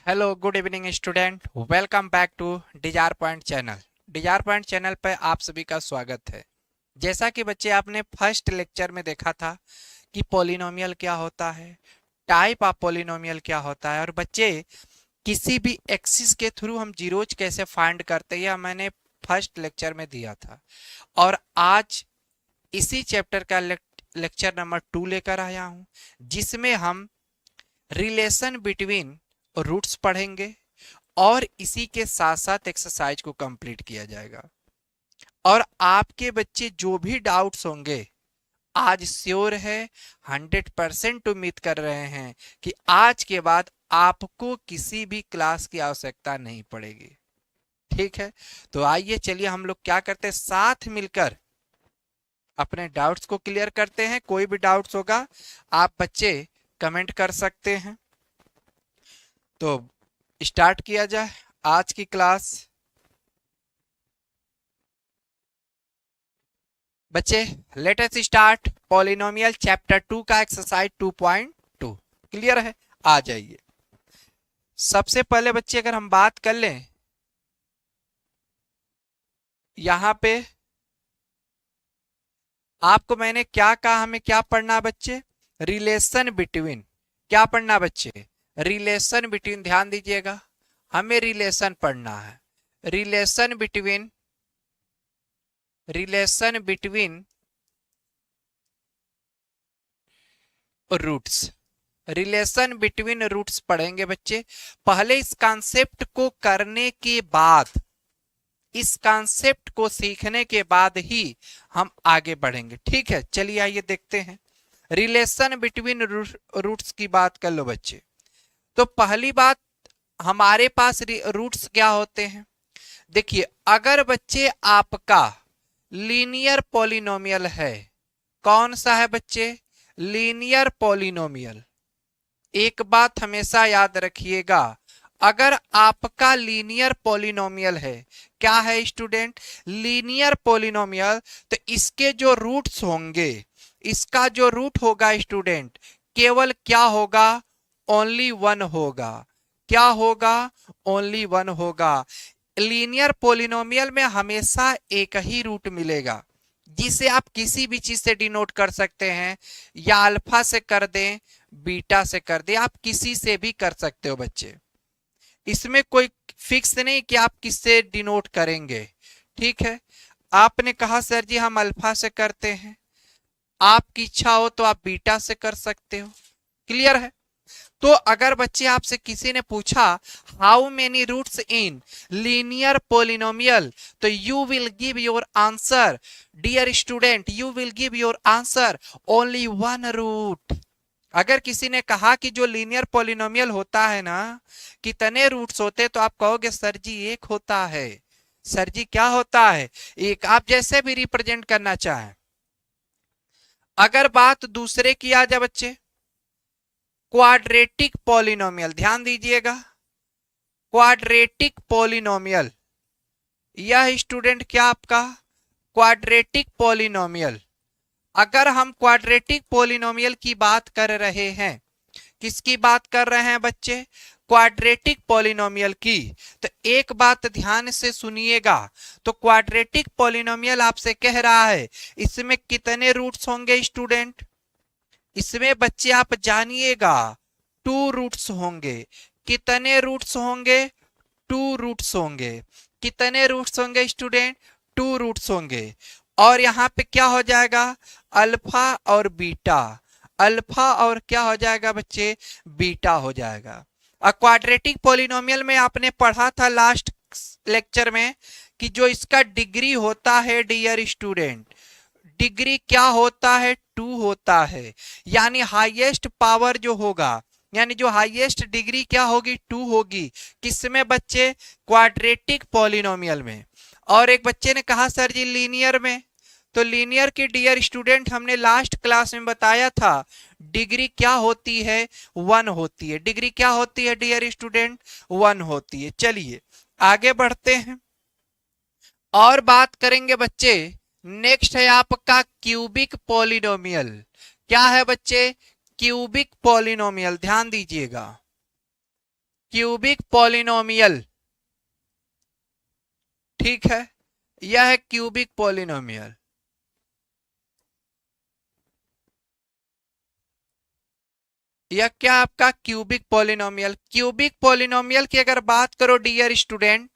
Hello good evening student, welcome back to desire point channel. Desire point channel पर आप सभी का स्वागत है। जैसा कि बच्चे आपने फर्स्ट लेक्चर में देखा था कि पॉलिनोमियल क्या होता है, टाइप ऑफ पॉलिनोमियल क्या होता है, और बच्चे किसी भी एक्सिस के थ्रू हम जीरोज कैसे फाइंड करते हैं, यह मैंने फर्स्ट लेक्चर में दिया था। और आज इसी चैप्टर का लेक्चर नंबर 2 लेकर आया हूं, जिसमें हम रिलेशन बिटवीन रूट्स पढ़ेंगे और इसी के साथ साथ एक्सरसाइज को कंप्लीट किया जाएगा। और आपके बच्चे जो भी डाउट्स होंगे, आज श्योर है 100% उम्मीद कर रहे हैं कि आज के बाद आपको किसी भी क्लास की आवश्यकता नहीं पड़ेगी। ठीक है, तो आइए चलिए हम लोग क्या करते हैं, साथ मिलकर अपने डाउट्स को क्लियर करते हैं। कोई भी डाउट्स होगा आप बच्चे कमेंट कर सकते हैं। तो स्टार्ट किया जाए आज की क्लास। बच्चे let us start polynomial chapter 2 का एक्सरसाइज 2.2। क्लियर है, आ जाइए। सबसे पहले बच्चे अगर हम बात कर लें, यहां पे आपको मैंने क्या कहा, हमें क्या पढ़ना है बच्चे, रिलेशन बिटवीन। क्या पढ़ना है बच्चे, रिलेशन बिटवीन। ध्यान दीजिएगा, हमें रिलेशन पढ़ना है। Relation between, relation between roots. Relation between roots पढ़ेंगे बच्चे। पहले इस कॉन्सेप्ट को करने के बाद, इस कॉन्सेप्ट को सीखने के बाद ही हम आगे बढ़ेंगे। ठीक है, चलिए आइए देखते हैं। रिलेशन बिटवीन रूट्स की बात कर लो बच्चे। तो पहली बात, हमारे पास रूट्स क्या होते हैं। देखिए, अगर बच्चे आपका लीनियर पॉलिनोमियल है, कौन सा है बच्चे, लीनियर पॉलिनोमियल। एक बात हमेशा याद रखिएगा, अगर आपका लीनियर पॉलिनोमियल है, क्या है स्टूडेंट, लीनियर पॉलिनोमियल, तो इसके जो रूट्स होंगे, इसका जो रूट होगा स्टूडेंट, केवल क्या होगा, ओनली वन होगा। क्या होगा, ओनली वन होगा। लीनियर पॉलिनोमियल में हमेशा एक ही रूट मिलेगा, जिसे आप किसी भी चीज से डिनोट कर सकते हैं, या अल्फा से कर दें, बीटा से कर दें, आप किसी से भी कर सकते हो बच्चे। इसमें कोई फिक्स नहीं कि आप किससे डिनोट करेंगे। ठीक है, आपने कहा सर जी हम अल्फा से करते हैं, आपकी इच्छा हो तो आप बीटा से कर सकते हो। क्लियर है। तो अगर बच्चे आपसे किसी ने पूछा how many roots in linear polynomial, तो you will give your answer, dear student, you will give your answer only one root. अगर किसी ने कहा कि जो लीनियर पोलिनोमियल होता है ना, कितने रूट्स होते, तो आप कहोगे सर जी एक होता है। सर जी क्या होता है, एक। आप जैसे भी रिप्रेजेंट करना चाहें। अगर बात दूसरे की आ जाए बच्चे, क्वाड्रेटिक पॉलिनोमियल, ध्यान दीजिएगा, क्वाड्रेटिक पॉलिनोमियल, यह स्टूडेंट क्या आपका क्वाड्रेटिक पॉलिनोमियल। अगर हम क्वाड्रेटिक पॉलिनोमियल की बात कर रहे हैं, किसकी बात कर रहे हैं बच्चे, क्वाड्रेटिक पॉलिनोमियल की, तो एक बात ध्यान से सुनिएगा। तो क्वाड्रेटिक पॉलिनोमियल आपसे कह रहा है इसमें कितने रूट्स होंगे स्टूडेंट, इसमें बच्चे आप जानिएगा 2 रूट्स होंगे। कितने रूट्स होंगे, 2 रूट्स होंगे। कितने रूट्स होंगे स्टूडेंट, 2 रूट्स होंगे। और यहां पे क्या हो जाएगा, अल्फा और बीटा। अल्फा और क्या हो जाएगा बच्चे, बीटा हो जाएगा। क्वाड्रेटिक पॉलिनोमियल में आपने पढ़ा था लास्ट लेक्चर में कि जो इसका डिग्री होता है डियर स्टूडेंट, डिग्री क्या होता है, 2 होता है। यानी हाईएस्ट पावर जो होगा, यानी जो हाईएस्ट डिग्री क्या होगी, 2 होगी। किसमें बच्चे, क्वाड्रेटिक पॉलिनोमियल में। और एक बच्चे ने कहा सर जी लीनियर में, तो लीनियर की डियर स्टूडेंट हमने लास्ट क्लास में बताया था डिग्री क्या होती है, 1 होती है। डिग्री क्या होती है डियर स्टूडेंट, 1 होती है। चलिए आगे बढ़ते हैं और बात करेंगे बच्चे। नेक्स्ट है आपका क्यूबिक पॉलिनोमियल। क्या है बच्चे, क्यूबिक पॉलिनोमियल, ध्यान दीजिएगा। क्यूबिक पॉलिनोमियल, ठीक है, यह है क्यूबिक पॉलिनोमियल। यह क्या आपका क्यूबिक पॉलिनोमियल। क्यूबिक पॉलिनोमियल की अगर बात करो डियर स्टूडेंट,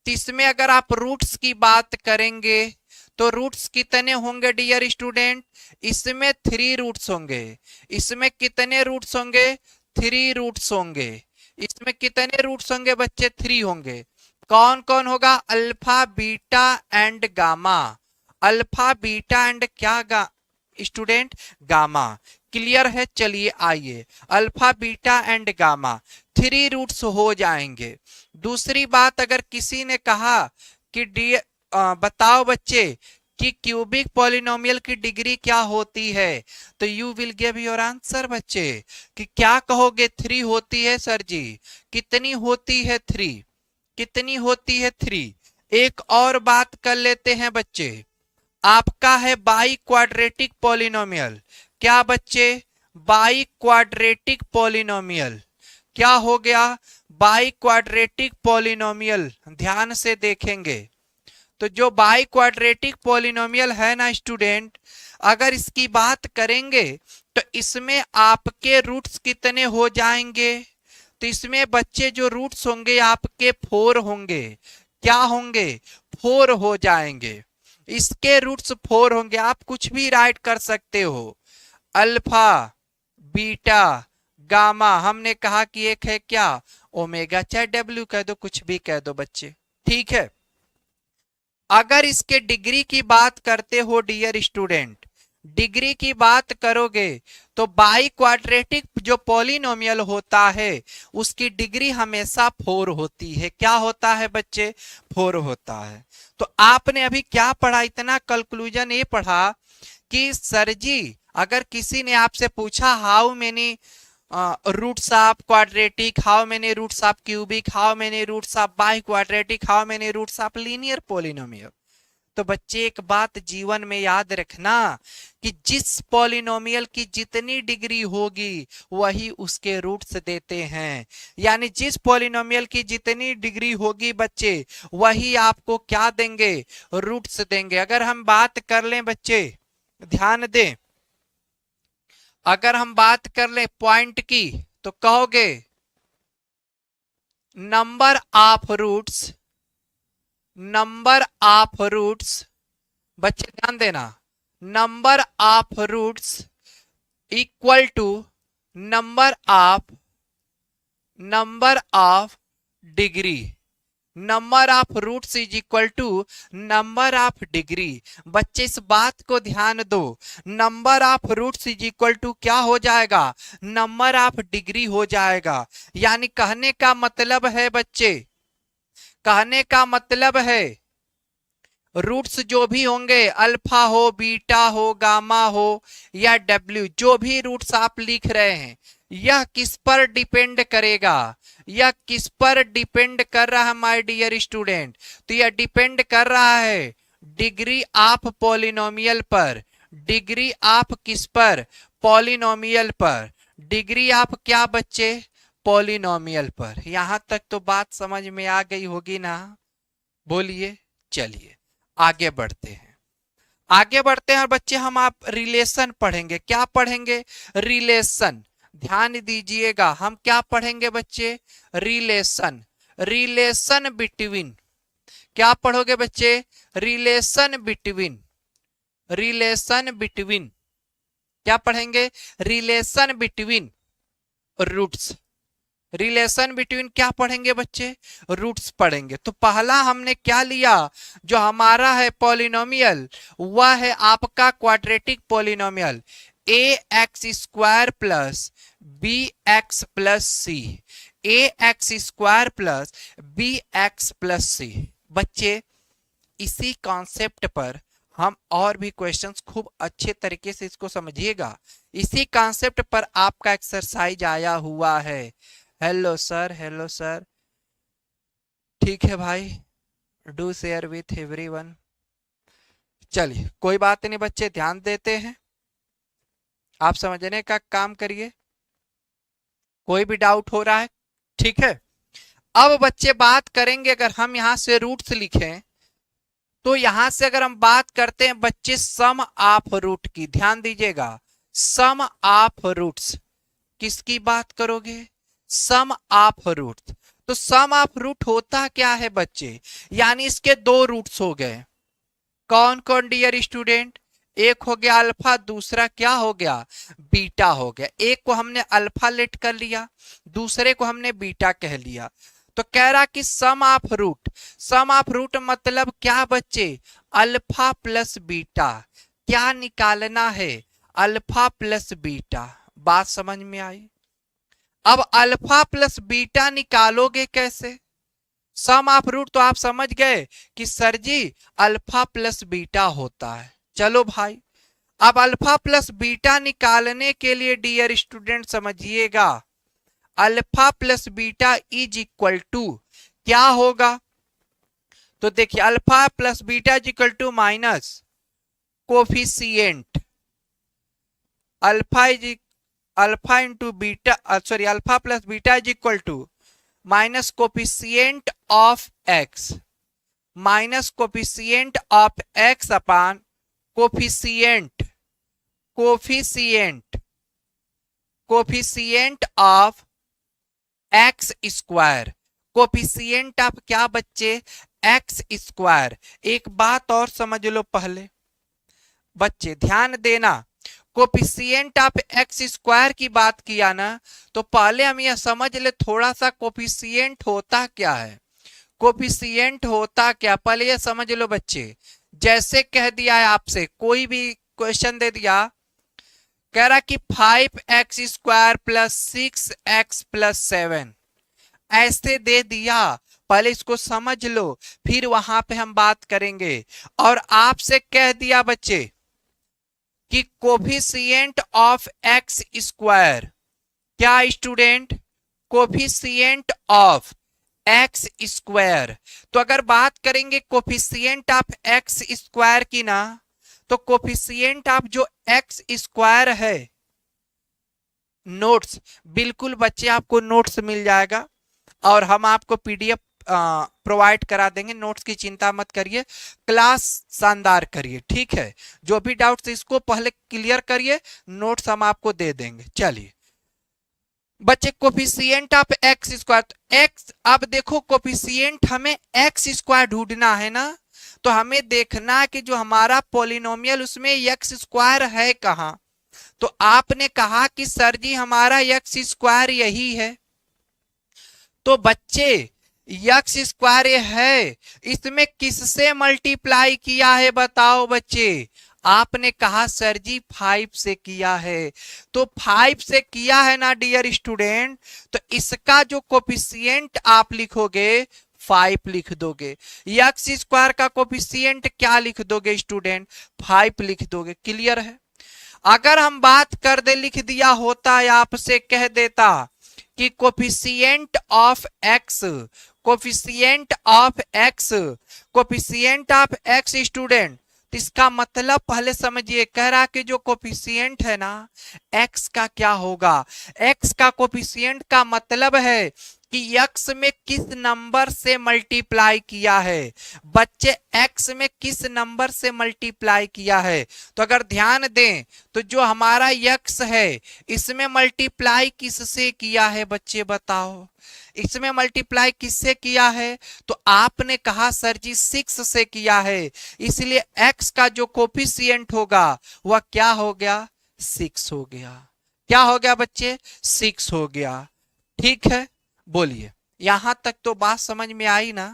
तो इसमें अगर आप रूट्स की बात करेंगे तो रूट्स कितने होंगे डियर स्टूडेंट, इसमें 3 रूट्स होंगे। इसमें कितने रूट्स होंगे, 3 रूट्स होंगे। इसमें कितने रूट्स होंगे बच्चे, 3 होंगे। कौन कौन होगा, alpha beta and gamma. Alpha beta and क्या स्टूडेंट, गामा। क्लियर है, चलिए आइए, alpha beta and gamma 3 roots हो जाएंगे। दूसरी बात, अगर किसी ने कहा कि बताओ बच्चे कि क्यूबिक पॉलिनोमियल की डिग्री क्या होती है, तो you will give your answer बच्चे कि क्या कहोगे, 3 होती है सर जी। कितनी होती है, 3। कितनी होती है, 3। एक और बात कर लेते हैं बच्चे, आपका है बाई क्वाड्रेटिक पॉलिनोमियल। क्या बच्चे, बाई क्वाड्रेटिक पॉलिनोमियल। क्या हो गया, बाई क्वाड्रेटिक पॉलिनोमियल। ध्यान से देखेंगे तो जो बाई क्वाड्रेटिक पॉलिनोमियल है ना स्टूडेंट, अगर इसकी बात करेंगे तो इसमें आपके रूट्स कितने हो जाएंगे, तो इसमें बच्चे जो रूट्स होंगे आपके 4 होंगे। क्या होंगे, 4 हो जाएंगे। इसके रूट्स 4 होंगे। आप कुछ भी राइट कर सकते हो, अल्फा बीटा गामा। हमने कहा कि एक है क्या, ओमेगा, चाहे डब्ल्यू कह दो, कुछ भी कह दो बच्चे, ठीक है। अगर इसके डिग्री की बात करते हो डियर स्टूडेंट, डिग्री की बात करोगे तो बाई क्वाड्रेटिक जो पॉलिनोमियल होता है उसकी डिग्री हमेशा 4 होती है। क्या होता है बच्चे, 4 होता है। तो आपने अभी क्या पढ़ा, इतना कंक्लूजन ये पढ़ा कि सर जी अगर किसी ने आपसे पूछा how many roots of quadratic, how many roots of cubic, how many roots of biquadratic, how many roots of linear polynomial, तो बच्चे एक बात जीवन में याद रखना कि जिस पॉलिनोमियल की जितनी डिग्री होगी वही उसके रूट्स देते हैं। यानी जिस पॉलिनोमियल की जितनी डिग्री होगी बच्चे वही आपको क्या देंगे, रूट्स देंगे। अगर हम बात कर लें बच्चे, ध्यान दें, अगर हम बात कर लें पॉइंट की तो कहोगे number of roots, number of roots, बच्चे ध्यान देना, number of roots equal to number of degree. Number of roots is equal to number of degree. बच्चे इस बात को ध्यान दो, number of roots is equal to क्या हो जाएगा, नंबर ऑफ डिग्री हो जाएगा। यानी कहने का मतलब है बच्चे, कहने का मतलब है रूट्स जो भी होंगे, अल्फा हो, बीटा हो, गामा हो या डब्ल्यू, जो भी रूट्स आप लिख रहे हैं, यह किस पर डिपेंड करेगा, यह किस पर डिपेंड कर रहा है माय डियर स्टूडेंट, तो यह डिपेंड कर रहा है डिग्री ऑफ पॉलिनोमियल पर। डिग्री ऑफ किस पर, पॉलिनोमियल पर। डिग्री ऑफ क्या बच्चे, पॉलिनोमियल पर। यहां तक तो बात समझ में आ गई होगी ना, बोलिए। चलिए आगे बढ़ते हैं, आगे बढ़ते हैं और बच्चे हम आप रिलेशन पढ़ेंगे। क्या पढ़ेंगे, रिलेशन। ध्यान दीजिएगा, हम क्या पढ़ेंगे बच्चे, रिलेशन। रिलेशन बिटवीन, क्या पढ़ोगे बच्चे, रिलेशन बिटवीन। रिलेशन बिटवीन क्या पढ़ेंगे, relation between roots. Relation between क्या पढ़ेंगे बच्चे, रूट्स पढ़ेंगे। तो पहला हमने क्या लिया, जो हमारा है पॉलिनोमियल, वह है आपका quadratic polynomial a x square plus b x plus c. A x square plus b x plus c. बच्चे इसी कॉन्सेप्ट पर हम और भी क्वेश्चंस खूब अच्छे तरीके से इसको समझिएगा। इसी कॉन्सेप्ट पर आपका एक्सरसाइज आया हुआ है। हेलो सर, हेलो सर, ठीक है भाई, डू शेयर विथ एवरीवन। चलिए कोई बात नहीं बच्चे, ध्यान देते हैं, आप समझने का काम करिए। कोई भी डाउट हो रहा है, ठीक है। अब बच्चे बात करेंगे, अगर हम यहां से रूट्स लिखें तो यहां से अगर हम बात करते हैं बच्चे सम ऑफ रूट की, ध्यान दीजिएगा, सम ऑफ रूट्स, किसकी बात करोगे? सम ऑफ रूट। तो सम ऑफ रूट होता क्या है बच्चे? यानी इसके दो रूट्स हो गए। कौन कौन डियर स्टूडेंट? एक हो गया अल्फा, दूसरा क्या हो गया? बीटा हो गया। एक को हमने अल्फा लेट कर लिया, दूसरे को हमने बीटा कह लिया। तो कह रहा कि sum of root, sum of root मतलब क्या बच्चे? Alpha plus beta. क्या निकालना है? Alpha plus beta. बात समझ में आई? अब अल्फा प्लस बीटा निकालोगे कैसे? सम ऑफ रूट तो आप समझ गए कि sir ji alpha plus beta होता है। चलो भाई, अब अल्फा प्लस बीटा निकालने के लिए डियर स्टूडेंट समझिएगा, alpha plus beta is equal to क्या होगा? तो देखिए alpha plus beta is equal to minus coefficient, alpha into beta, sorry alpha plus beta is equal to minus coefficient of x, minus coefficient of x upon coefficient, coefficient, coefficient of x square, coefficient of क्या बच्चे? X square. एक बात और समझ लो पहले बच्चे, ध्यान देना, कोफिशिएंट ऑफ एक्स स्क्वायर की बात किया ना, तो पहले हम यह समझ ले थोड़ा सा कोफिशिएंट होता क्या है। कोफिशिएंट होता क्या, पहले यह समझ लो बच्चे। जैसे कह दिया है आपसे, कोई भी क्वेश्चन दे दिया, कह रहा कि 5x square plus 6x plus 7, ऐसे दे दिया, पहले इसको समझ लो, फिर वहां पे हम बात करेंगे। और आपसे कह दिया बच्चे कि कोफिशिएंट ऑफ एक्स स्क्वायर, क्या student? Coefficient of x square. तो अगर बात करेंगे कोफिशिएंट ऑफ एक्स स्क्वायर की ना, तो कोफिशिएंट ऑफ जो एक्स स्क्वायर है, नोट्स बिल्कुल बच्चे आपको नोट्स मिल जाएगा और हम आपको पीडीएफ प्रोवाइड करा देंगे, नोट्स की चिंता मत करिए, क्लास शानदार करिए, ठीक है। जो भी डाउट्स इसको पहले क्लियर करिए, नोट्स हम आपको दे देंगे। चलिए बच्चे, coefficient of x square, x, अब देखो कोफिशिएंट हमें एक्स स्क्वायर ढूंढना है ना, तो हमें देखना कि जो हमारा पॉलिनोमियल उसमें एक्स स्क्वायर है कहां। तो आपने कहा कि सर जी हमारा एक्स स्क्वायर यही है, तो बच्चे एक्स स्क्वायर है, इसमें किससे मल्टीप्लाई किया है बताओ बच्चे? आपने कहा सर जी 5 से किया है, तो 5 से किया है ना डियर स्टूडेंट, तो इसका जो कोफिशिएंट आप लिखोगे 5 लिख दोगे। एक्स स्क्वायर का कोफिशिएंट क्या लिख दोगे स्टूडेंट? 5 लिख दोगे। क्लियर है? अगर हम बात कर दे, लिख दिया होता या आपसे कह देता कि coefficient of x, coefficient of x, coefficient of x student, तो इसका मतलब पहले समझिए, कह रहा कि जो कोफिशिएंट है ना एक्स का क्या होगा? एक्स का कोफिशिएंट का मतलब है कि एक्स में किस नंबर से मल्टीप्लाई किया है बच्चे, एक्स में किस नंबर से मल्टीप्लाई किया है। तो अगर ध्यान दें तो जो हमारा एक्स है इसमें मल्टीप्लाई किससे किया है बच्चे बताओ? इसमें मल्टीप्लाई किससे किया है? तो आपने कहा सर जी 6 से किया है, इसलिए एक्स का जो कोफिशिएंट होगा वह क्या हो गया? 6 हो गया। क्या हो गया बच्चे? 6 हो गया। ठीक है, बोलिए यहां तक तो बात समझ में आई ना?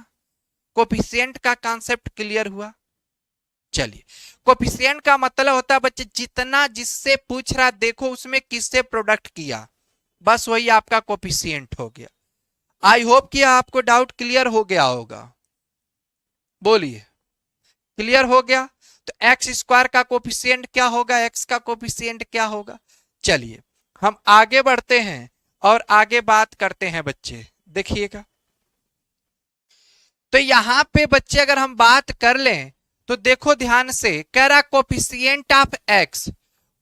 कोफिशिएंट का कॉन्सेप्ट क्लियर हुआ? चलिए, कोफिशिएंट का मतलब होता है बच्चे जितना जिससे पूछ रहा देखो उसमें किससे प्रोडक्ट किया, बस वही आपका कोफिशिएंट हो गया। आई होप कि आपको डाउट क्लियर हो गया होगा। बोलिए क्लियर हो गया? तो एक्स स्क्वायर का कोफिशिएंट क्या होगा, एक्स का कोफिशिएंट क्या होगा? चलिए हम आगे बढ़ते हैं और आगे बात करते हैं बच्चे, देखिएगा। तो यहां पे बच्चे अगर हम बात कर लें तो देखो ध्यान से, कह रहा coefficient of x,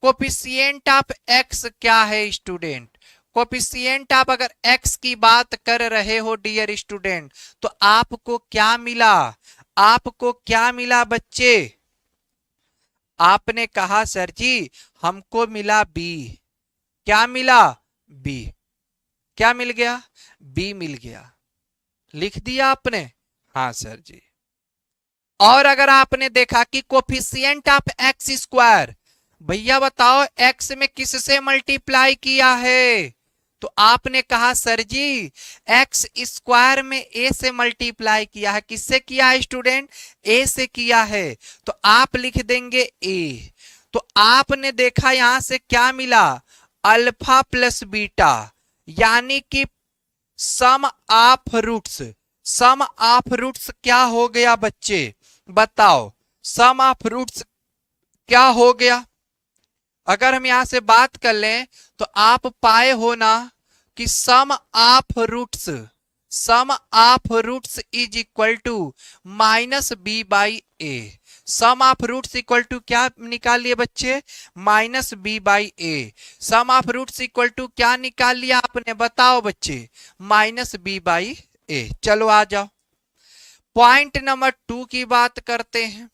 coefficient of x क्या है स्टूडेंट? कोफिशिएंट आप अगर x की बात कर रहे हो डियर स्टूडेंट, तो आपको क्या मिला? आपको क्या मिला बच्चे? आपने कहा सर जी हमको मिला b। क्या मिला? b। क्या मिल गया? b मिल गया। लिख दिया आपने? हाँ सर जी। और अगर आपने देखा कि कोफिशिएंट ऑफ एक्स स्क्वायर, भैया बताओ एक्स में किससे मल्टीप्लाई किया है? तो आपने कहा सर जी एक्स स्क्वायर में ए से मल्टीप्लाई किया है। किससे किया है स्टूडेंट? ए से किया है। तो आप लिख देंगे ए। तो आपने देखा यहां से क्या मिला? अल्फा प्लस बीटा, यानी कि sum of roots. Sum of roots क्या हो गया बच्चे? बताओ सम ऑफ रूट्स क्या हो गया? अगर हम यहां से बात कर लें तो आप पाए हो ना कि sum of roots, sum of roots is equal to minus b by a. Sum of roots equal to क्या निकाल लिए बच्चे? Minus b by a. Sum of roots equal to क्या निकाल लिया आपने? बताओ बच्चे, माइनस बी बाई ए। चलो आ जाओ पॉइंट नंबर 2 की बात करते हैं।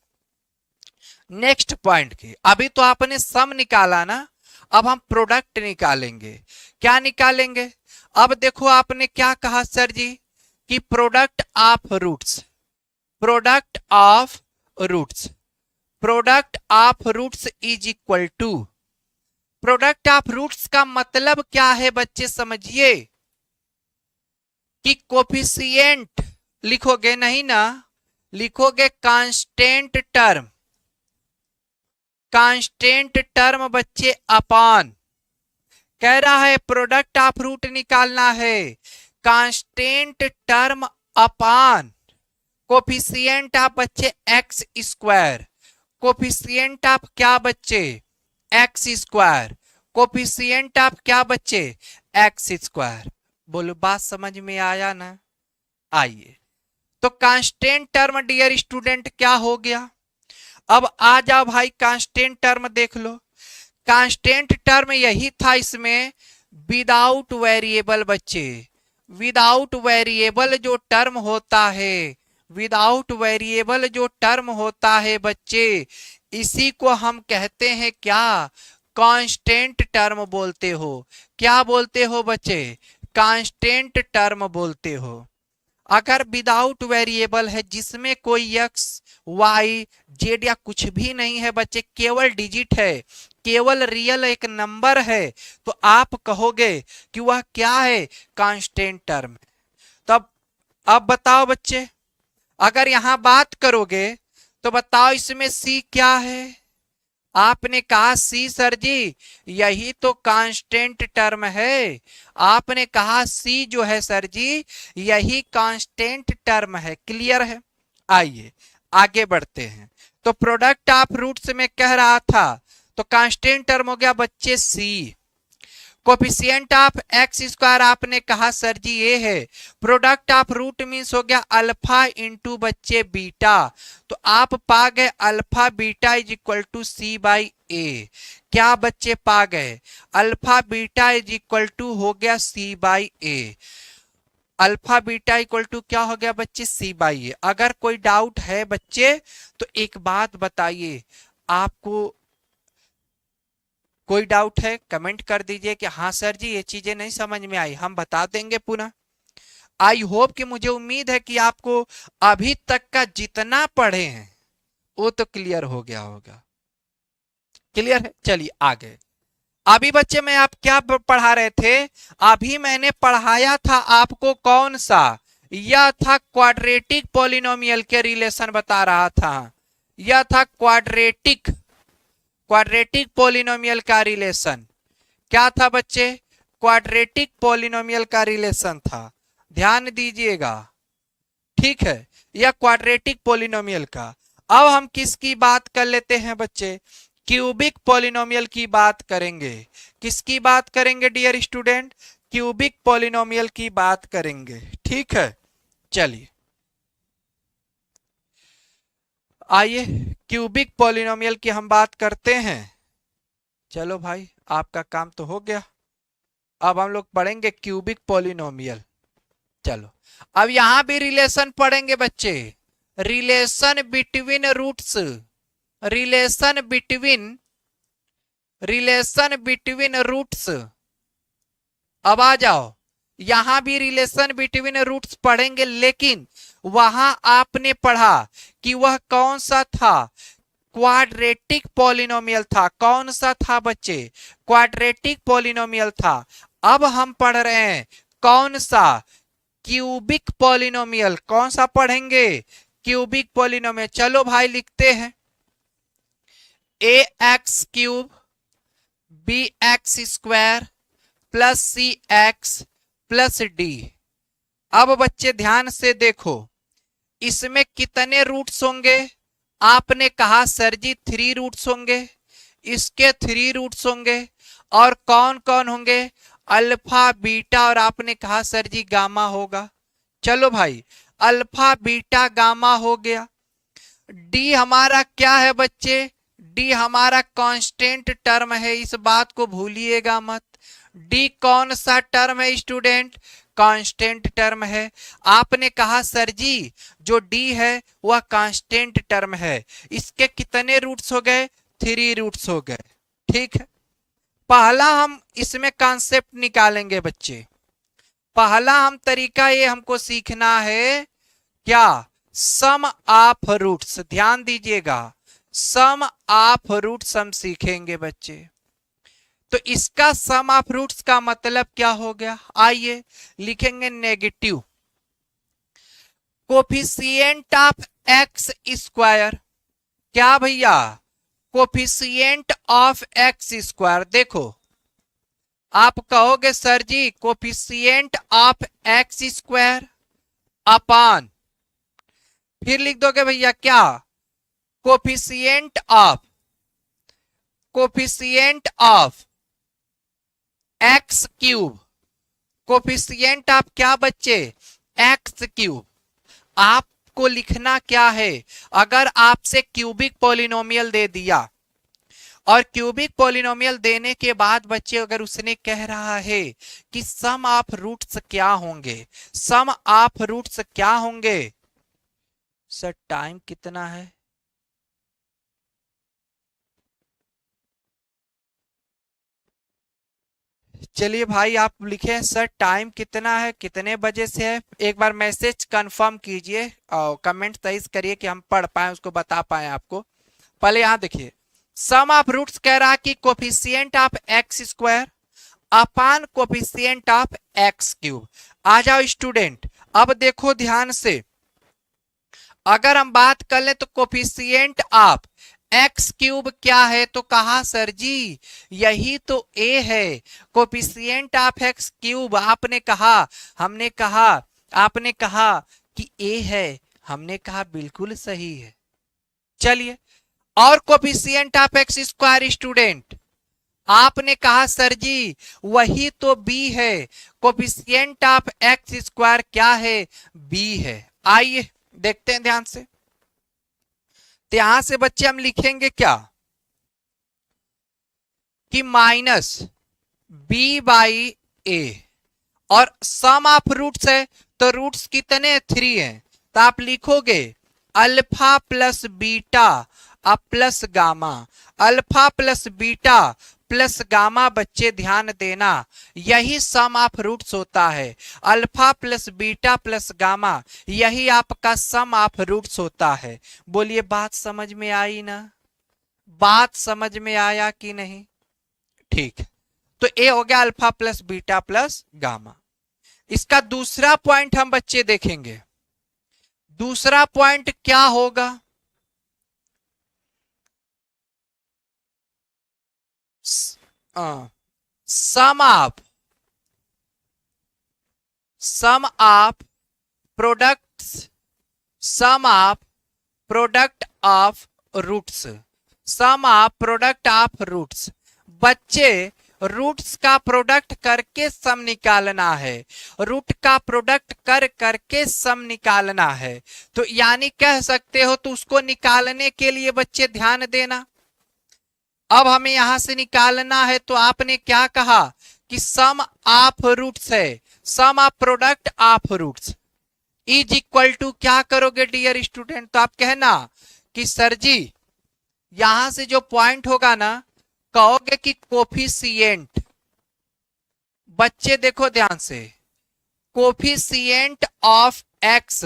नेक्स्ट पॉइंट की, अभी तो आपने सम निकाला ना, अब हम प्रोडक्ट निकालेंगे। क्या निकालेंगे? अब देखो आपने क्या कहा सर जी कि product of roots, product of roots, product of roots is equal to, product of roots का मतलब क्या है बच्चे समझिए कि कोफिशिएंट लिखोगे नहीं ना, लिखोगे कांस्टेंट टर्म, कांस्टेंट टर्म बच्चे अपॉन, कह रहा है प्रोडक्ट ऑफ रूट निकालना है, constant term upon coefficient of बच्चे एक्स स्क्वायर, कोफिशिएंट ऑफ क्या बच्चे? एक्स स्क्वायर, कोफिशिएंट ऑफ क्या बच्चे? X square. बोलो बात समझ में आया ना? आइए, तो कांस्टेंट टर्म डियर स्टूडेंट क्या हो गया? अब आ जाओ भाई कांस्टेंट टर्म देख लो। कांस्टेंट टर्म यही था इसमें विदाउट वेरिएबल बच्चे। विदाउट वेरिएबल जो टर्म होता है, विदाउट वेरिएबल जो टर्म होता है बच्चे, इसी को हम कहते हैं क्या? कांस्टेंट टर्म बोलते हो। क्या बोलते हो बच्चे? कांस्टेंट टर्म बोलते हो। अगर विदाउट वेरिएबल है जिसमें कोई एक्स वाई जेड या कुछ भी नहीं है बच्चे, केवल डिजिट है, केवल रियल एक नंबर है, तो आप कहोगे कि वह क्या है? Constant term. तब अब बताओ बच्चे, अगर यहां बात करोगे तो बताओ इसमें सी क्या है? आपने कहा सी सर जी यही तो कांस्टेंट टर्म है। आपने कहा सी जो है सर जी यही कांस्टेंट टर्म है। क्लियर है? आइए आगे बढ़ते हैं। तो प्रोडक्ट ऑफ रूट्स में कह रहा था, तो कांस्टेंट टर्म हो गया बच्चे सी। कोफिशिएंट ऑफ एक्स स्क्वायर आपने कहा सर जी ये है। प्रोडक्ट ऑफ रूट मीन्स हो गया अल्फा इंटू बच्चे बीटा, तो आप पा गए alpha beta is equal to c by a. क्या बच्चे पा गए? Alpha beta is equal to हो गया c by a. Alpha beta equal to क्या हो गया बच्चे? C by a. अगर कोई डाउट है बच्चे तो एक बात बताइए, आपको कोई डाउट है कमेंट कर दीजिए कि हाँ सर जी ये चीजें नहीं समझ में आई, हम बता देंगे पुनः। आई होप कि मुझे उम्मीद है कि आपको अभी तक का जितना पढ़े हैं वो तो क्लियर हो गया होगा। क्लियर है? चलिए आगे। अभी बच्चे मैं आप क्या पढ़ा रहे थे? अभी मैंने पढ़ाया था आपको कौन सा? यह था क्वाड्रेटिक पॉलिनोमियल के रिलेशन बता रहा था। यह था क्वाड्रेटिक, क्वाड्रेटिक पॉलिनोमियल का रिलेशन। क्या था बच्चे? क्वाड्रेटिक पॉलिनोमियल का रिलेशन था। ध्यान दीजिएगा, ठीक है, यह क्वाड्रेटिक पॉलिनोमियल का। अब हम किसकी बात कर लेते हैं बच्चे? क्यूबिक पॉलिनोमियल की बात करेंगे। किसकी बात करेंगे डियर स्टूडेंट? क्यूबिक पॉलिनोमियल की बात करेंगे। ठीक है, चलिए आइए क्यूबिक पॉलिनोमियल की हम बात करते हैं। चलो भाई आपका काम तो हो गया। अब हम लोग पढ़ेंगे क्यूबिक पॉलिनोमियल। चलो अब यहां भी रिलेशन पढ़ेंगे बच्चे, relation between roots, relation between roots. अब आ जाओ, यहां भी रिलेशन बिटवीन रूट्स पढ़ेंगे, लेकिन वहां आपने पढ़ा कि वह कौन सा था, क्वाड्रेटिक पॉलिनोमियल था। कौन सा था बच्चे, क्वाड्रेटिक पॉलिनोमियल था। अब हम पढ़ रहे हैं कौन सा, क्यूबिक पॉलिनोमियल। कौन सा पढ़ेंगे, क्यूबिक पॉलिनोमियल। चलो भाई लिखते हैं, a x cube b x square plus c x plus d. अब बच्चे ध्यान से देखो, इसमें कितने रूट्स होंगे। आपने कहा सर जी 3 रूट्स होंगे, इसके 3 रूट्स होंगे। और कौन कौन होंगे, अल्फा बीटा, और आपने कहा सर जी गामा होगा। चलो भाई, अल्फा बीटा गामा हो गया। डी हमारा क्या है बच्चे, डी हमारा कांस्टेंट टर्म है, इस बात को भूलिएगा मत। डी कौन सा टर्म है स्टूडेंट, कांस्टेंट टर्म है। आपने कहा सर जी जो डी है वह कांस्टेंट टर्म है, इसके कितने रूट्स हो गए, 3 रूट्स हो गए। ठीक है, पहला हम इसमें कॉन्सेप्ट निकालेंगे बच्चे। पहला हम तरीका ये हमको सीखना है क्या, सम ऑफ रूट्स। ध्यान दीजिएगा, सम ऑफ रूट्स हम सीखेंगे बच्चे। तो इसका सम ऑफ रूट्स का मतलब क्या हो गया, आइए लिखेंगे negative coefficient of x square. क्या भैया, कोफिशिएंट ऑफ एक्स स्क्वायर। देखो आप कहोगे sir ji coefficient of x square upon, फिर लिख दोगे भैया क्या, coefficient of x cube. Coefficient of क्या बच्चे, एक्स क्यूब। आपको लिखना क्या है, अगर आपसे क्यूबिक पॉलिनोमियल दे दिया और क्यूबिक पॉलिनोमियल देने के बाद बच्चे अगर उसने कह रहा है कि सम ऑफ रूट्स क्या होंगे, सम ऑफ रूट्स क्या होंगे। सर टाइम कितना है, चलिए भाई आप लिखे सर टाइम कितना है, कितने बजे से है। एक बार मैसेज कंफर्म कीजिए और कमेंट तेज करिए कि हम पढ़ पाए, उसको बता पाए आपको। पहले यहां देखिए, सम ऑफ रूट्स कह रहा कि coefficient of x square upon coefficient of x cube. आ जाओ स्टूडेंट, अब देखो ध्यान से, अगर हम बात कर ले तो कोफिशिएंट ऑफ एक्स क्यूब क्या है, तो कहा सर जी यही तो ए है, कोफिशिएंट ऑफ एक्स क्यूब। आपने कहा, हमने कहा, आपने कहा कि ए है, हमने कहा बिल्कुल सही है। चलिए, और coefficient of x square student, आपने कहा सर जी वही तो बी है, कोफिशिएंट ऑफ एक्स स्क्वायर क्या है, बी है। आइए देखते हैं ध्यान से, तो यहां से बच्चे हम लिखेंगे क्या कि माइनस बी बाई ए, और सम ऑफ रूट्स है तो रूट्स कितने 3 हैं, तो आप लिखोगे अल्फा प्लस बीटा अब plus gamma, alpha plus beta plus gamma. बच्चे ध्यान देना, यही सम ऑफ रूट्स होता है, alpha plus beta plus gamma, यही आपका सम ऑफ रूट्स होता है। बोलिए बात समझ में आई ना, बात समझ में आया कि नहीं। ठीक है, तो ए हो गया alpha plus beta plus gamma. इसका दूसरा पॉइंट हम बच्चे देखेंगे, दूसरा पॉइंट क्या होगा, sum of products, sum of product of roots, sum of product of roots. बच्चे रूट्स का प्रोडक्ट करके सम निकालना है, रूट का प्रोडक्ट कर करके सम निकालना है। तो यानी कह सकते हो, तो उसको निकालने के लिए बच्चे ध्यान देना, अब हमें यहां से निकालना है तो आपने क्या कहा कि सम ऑफ रूट्स है, sum of product of roots is equal to क्या करोगे डियर स्टूडेंट? तो आप कहना कि सर जी यहां से जो पॉइंट होगा ना, कहोगे कि कोफिशिएंट, बच्चे देखो ध्यान से, coefficient of x,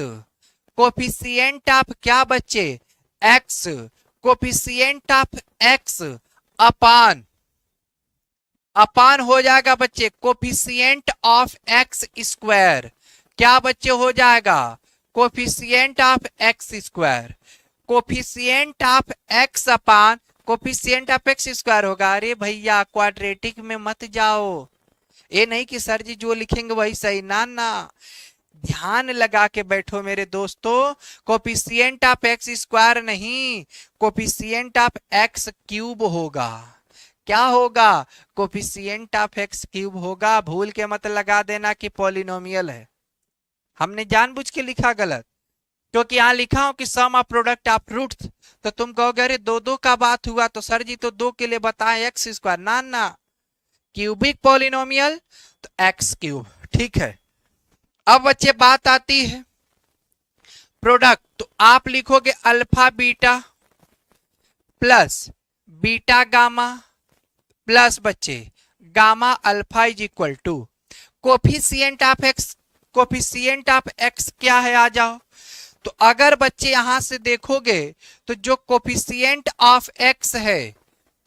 coefficient of क्या बच्चे? एक्स, कोफिशिएंट ऑफ एक्स अपान, अपान हो जाएगा बच्चे कोफिशिएंट ऑफ एक्स स्क्वायर, क्या बच्चे हो जाएगा? Coefficient of x square, coefficient of x upon coefficient of x square होगा। अरे भैया क्वाड्रेटिक में मत जाओ, ये नहीं कि सर जी जो लिखेंगे वही सही, ना ना, ध्यान लगा के बैठो मेरे दोस्तों, कोफिशिएंट ऑफ एक्स स्क्वायर नहीं, कोफिशिएंट ऑफ एक्स क्यूब होगा। क्या होगा? कोफिशिएंट ऑफ एक्स क्यूब होगा। भूल के मत लगा देना कि पॉलिनोमियल है, हमने जानबूझ के लिखा गलत, क्योंकि यहां लिखा हो कि sum of product of roots, तो तुम कहोगे अरे दो दो का बात हुआ तो सर जी तो दो के लिए बताए एक्स स्क्वायर, ना ना, क्यूबिक पॉलिनोमियल तो एक्स क्यूब, ठीक है। अब बच्चे बात आती है प्रोडक्ट, तो आप लिखोगे alpha beta plus beta gamma plus बच्चे gamma alpha is equal to coefficient of x, coefficient of x क्या है आ जाओ। तो अगर बच्चे यहां से देखोगे तो जो कोफिशिएंट ऑफ एक्स है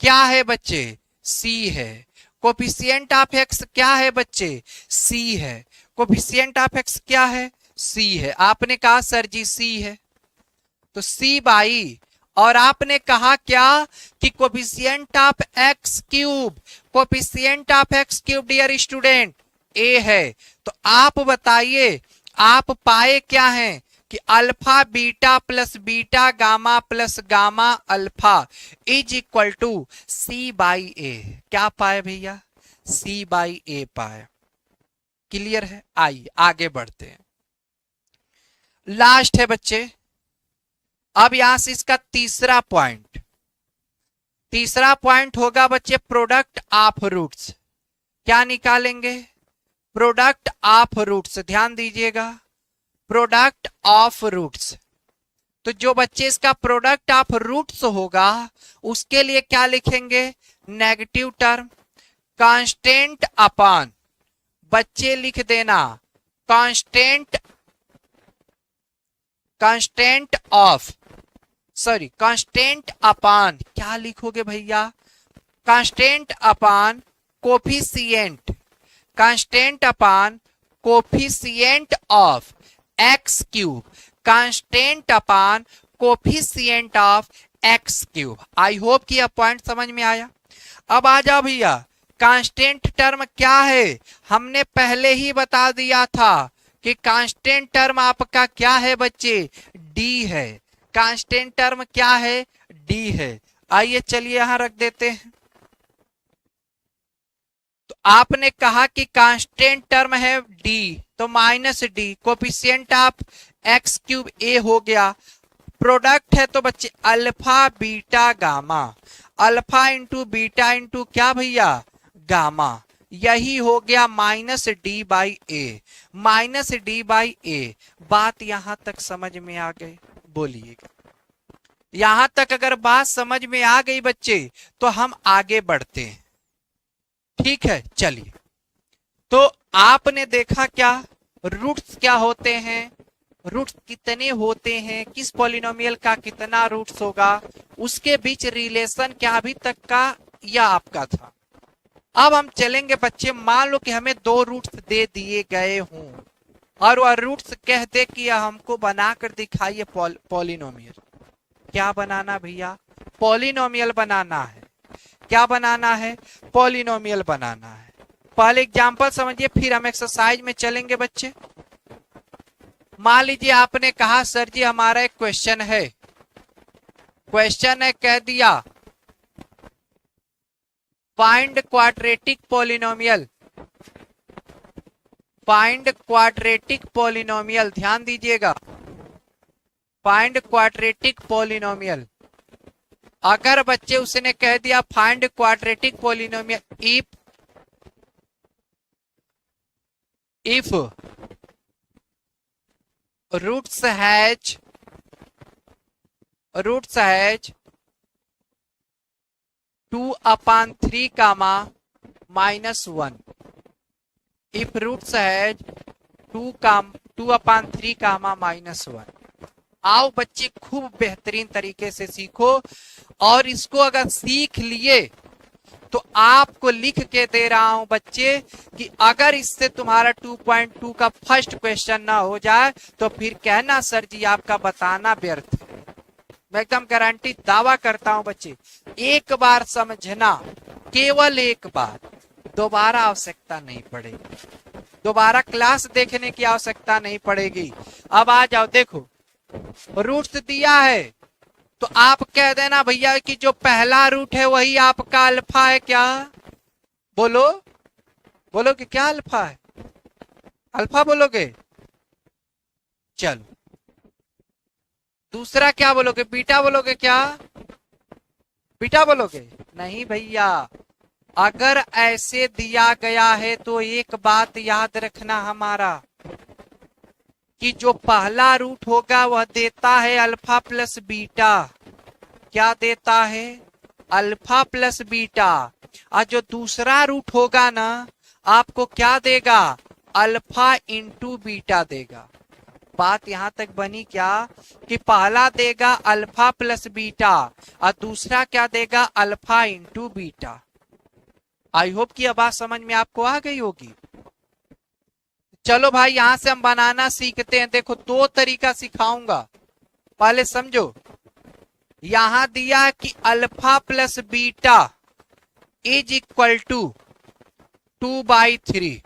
क्या है बच्चे? सी है। कोफिशिएंट ऑफ एक्स क्या है बच्चे? सी है। कोफिशिएंट ऑफ एक्स क्या है? सी है। आपने कहा सर जी सी है, तो सी बाई, और आपने कहा क्या कि coefficient of x cube, coefficient of x cube dear student a है। तो आप बताइए आप पाए क्या हैं कि alpha beta plus beta gamma plus gamma alpha is equal to c by a. क्या पाए भैया? सी बाई ए पाए। क्लियर है? आइए आगे बढ़ते हैं। लास्ट है बच्चे, अब यहां से इसका तीसरा पॉइंट, तीसरा पॉइंट होगा बच्चे प्रोडक्ट ऑफ रूट्स। क्या निकालेंगे? प्रोडक्ट ऑफ रूट्स, ध्यान दीजिएगा, प्रोडक्ट ऑफ रूट्स। तो जो बच्चे इसका प्रोडक्ट ऑफ रूट्स होगा उसके लिए क्या लिखेंगे? नेगेटिव टर्म कांस्टेंट अपान, बच्चे लिख देना constant, constant of, sorry constant upon, क्या लिखोगे भैया? Constant upon coefficient, constant upon coefficient of x cube, constant upon coefficient of x cube. I hope कि यह पॉइंट समझ में आया। अब आ जाओ भैया, कांस्टेंट टर्म क्या है? हमने पहले ही बता दिया था कि कांस्टेंट टर्म आपका क्या है बच्चे? डी है। कांस्टेंट टर्म क्या है? डी है। आइए चलिए यहां रख देते हैं। तो आपने कहा कि कांस्टेंट टर्म है डी, तो minus d, coefficient of x cube a हो गया। प्रोडक्ट है तो बच्चे alpha beta gamma, alpha into beta into क्या भैया? गामा, यही हो गया minus d by a, minus d by a. बात यहां तक समझ में आ गई? बोलिएगा। यहां तक अगर बात समझ में आ गई बच्चे तो हम आगे बढ़ते हैं, ठीक है। चलिए, तो आपने देखा क्या रूट्स क्या होते हैं, रूट्स कितने होते हैं, किस पॉलिनोमियल का कितना रूट्स होगा, उसके बीच रिलेशन क्या अभी तक का यह आपका था। अब हम चलेंगे बच्चे, मान लो कि हमें दो रूट्स दे दिए गए हों और वह रूट्स कहते कि हमको बनाकर दिखाइए पॉलिनोमियल। क्या बनाना भैया? पॉलिनोमियल बनाना है। क्या बनाना है? पॉलिनोमियल बनाना है। पहले एग्जांपल समझिए, फिर हम एक्सरसाइज में चलेंगे बच्चे। मान लीजिए आपने कहा सर जी हमारा एक क्वेश्चन है, क्वेश्चन है कह दिया find quadratic polynomial, find quadratic polynomial, ध्यान दीजिएगा, फाइंड क्वाड्रेटिक पॉलिनोमियल। अगर बच्चे उसने कह दिया find quadratic polynomial if if roots has 2/3 comma -1, if roots has 2/3 comma -1। आओ बच्चे खूब बेहतरीन तरीके से सीखो, और इसको अगर सीख लिए तो आपको लिख के दे रहा हूं बच्चे कि अगर इससे तुम्हारा 2.2 का फर्स्ट क्वेश्चन ना हो जाए तो फिर कहना सर जी आपका बताना व्यर्थ है। मैं एकदम गारंटी दावा करता हूं बच्चे, एक बार समझना, केवल एक बार, दोबारा आवश्यकता नहीं पड़ेगी, दोबारा क्लास देखने की आवश्यकता नहीं पड़ेगी। अब आ जाओ, देखो रूट्स दिया है तो आप कह देना भैया कि जो पहला रूट है वही आपका अल्फा है। क्या बोलो, बोलो कि क्या अल्फा है? अल्फा बोलोगे? चलो दूसरा क्या बोलोगे? बीटा बोलोगे? क्या बीटा बोलोगे? नहीं भैया, अगर ऐसे दिया गया है तो एक बात याद रखना हमारा, कि जो पहला रूट होगा वह देता है अल्फा प्लस बीटा। क्या देता है? Alpha plus beta. और जो दूसरा रूट होगा ना, आपको क्या देगा? अल्फा इंटू बीटा देगा। बात यहां तक बनी क्या? कि पहला देगा अल्फा प्लस बीटा और दूसरा क्या देगा? Alpha into beta. आई होप कि अब बात समझ में आपको आ गई होगी। चलो भाई यहां से हम बनाना सीखते हैं। देखो दो तरीका सिखाऊंगा, पहले समझो। यहां दिया कि alpha plus beta is equal to 2/3।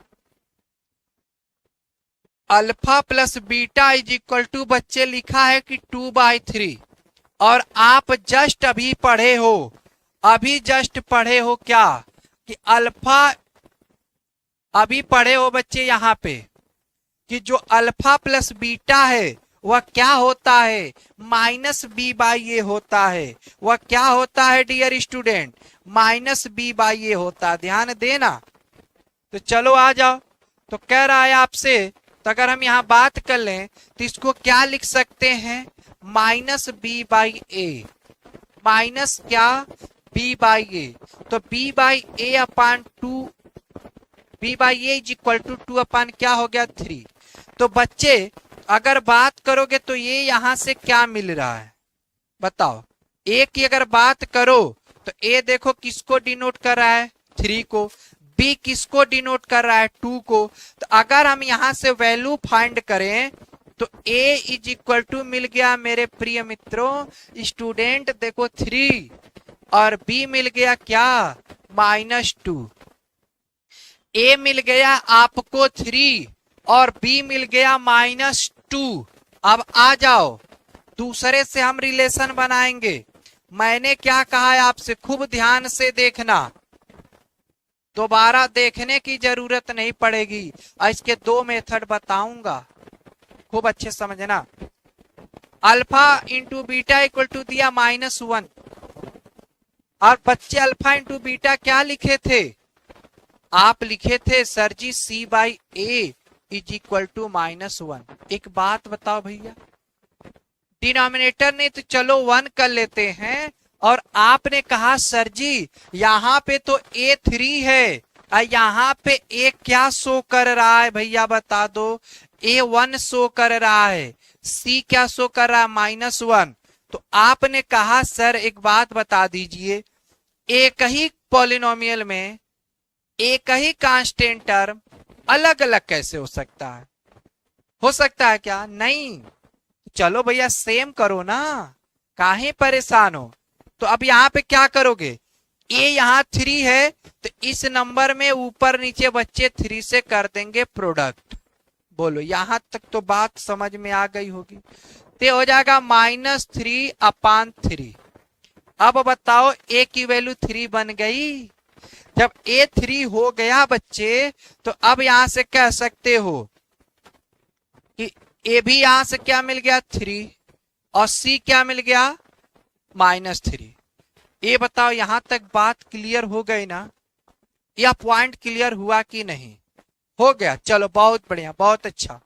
Alpha plus beta is equal to बच्चे लिखा है कि 2/3। और आप जस्ट अभी पढ़े हो, अभी जस्ट पढ़े हो क्या? कि अल्फा, अभी पढ़े हो बच्चे यहां पे कि जो अल्फा प्लस बीटा है वह क्या होता है? -b/a होता है। वह क्या होता है डियर स्टूडेंट? -b/a होता है। ध्यान देना। तो चलो आ जाओ। तो कह रहा है आपसे, तो अगर हम यहां बात कर लें तो इसको क्या लिख सकते हैं? -b/a, माइनस क्या? b/a। तो b/a upon 2, b/a is equal to 2 upon क्या हो गया? 3। तो बच्चे अगर बात करोगे तो ये यहां से क्या मिल रहा है बताओ? ए की अगर बात करो तो ए देखो किसको डिनोट कर रहा है? 3 को। बी किसको डिनोट कर रहा है? 2 को। तो अगर हम यहां से वैल्यू फाइंड करें तो ए इज इक्वल टू मिल गया मेरे प्रिय मित्रों स्टूडेंट, देखो 3, और बी मिल गया क्या? -2। ए मिल गया आपको 3 और बी मिल गया -2। अब आ जाओ, दूसरे से हम रिलेशन बनाएंगे। मैंने क्या कहा है आपसे? खूब ध्यान से देखना, दोबारा देखने की जरूरत नहीं पड़ेगी। इसके दो मेथड बताऊंगा, खूब अच्छे समझना। Alpha into beta equal to दिया -1, और बच्चे अल्फा इंटू बीटा क्या लिखे थे? आप लिखे थे sir ji c/a is equal to -1। एक बात बताओ भैया, डिनोमिनेटर ने तो चलो 1 कर लेते हैं, और आपने कहा सर जी यहां पे तो a3 है और यहां पे a क्या शो कर रहा है भैया बता दो? a1 शो कर रहा है, c क्या शो कर रहा है? -1। तो आपने कहा सर एक बात बता दीजिए, एक ही पॉलिनोमियल में एक ही कांस्टेंट टर्म अलग अलग कैसे हो सकता है? हो सकता है क्या? नहीं। चलो भैया सेम करो ना, काहे परेशान हो? तो अब यहाँ पे क्या करोगे? ए यहाँ 3 है तो इस नंबर में ऊपर नीचे बच्चे 3 से कर देंगे प्रोडक्ट। बोलो यहां तक तो बात समझ में आ गई होगी। तो हो जाएगा -3/3। अब बताओ ए की वैल्यू 3 बन गई। जब ए 3 हो गया बच्चे, तो अब यहां से कह सकते हो कि ए भी यहां से क्या मिल गया? 3, और सी क्या मिल गया? -3। ये बताओ यहां तक बात क्लियर हो गई ना? या पॉइंट क्लियर हुआ कि नहीं? हो गया, चलो बहुत बढ़िया, बहुत अच्छा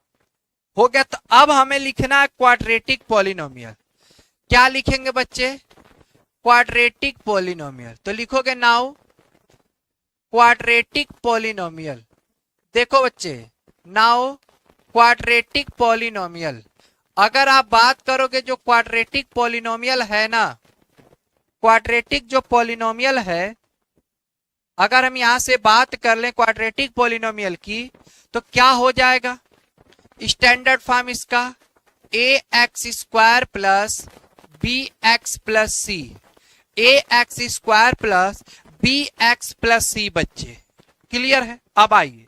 हो गया। तो अब हमें लिखना है क्वाड्रेटिक पॉलिनोमियल। क्या लिखेंगे बच्चे? Quadratic polynomial. तो लिखोगे नाउ क्वाड्रेटिक पॉलिनोमियल। देखो बच्चे, नाउ क्वाड्रेटिक पॉलिनोमियल। अगर आप बात करोगे जो क्वाड्रेटिक पॉलिनोमियल है ना, क्वाड्रेटिक जो पॉलिनोमियल है, अगर हम यहां से बात कर लें क्वाड्रेटिक पॉलिनोमियल की, तो क्या हो जाएगा स्टैंडर्ड फॉर्म इसका? A x square plus b x plus c, a x square plus b x plus c. बच्चे क्लियर है? अब आइए,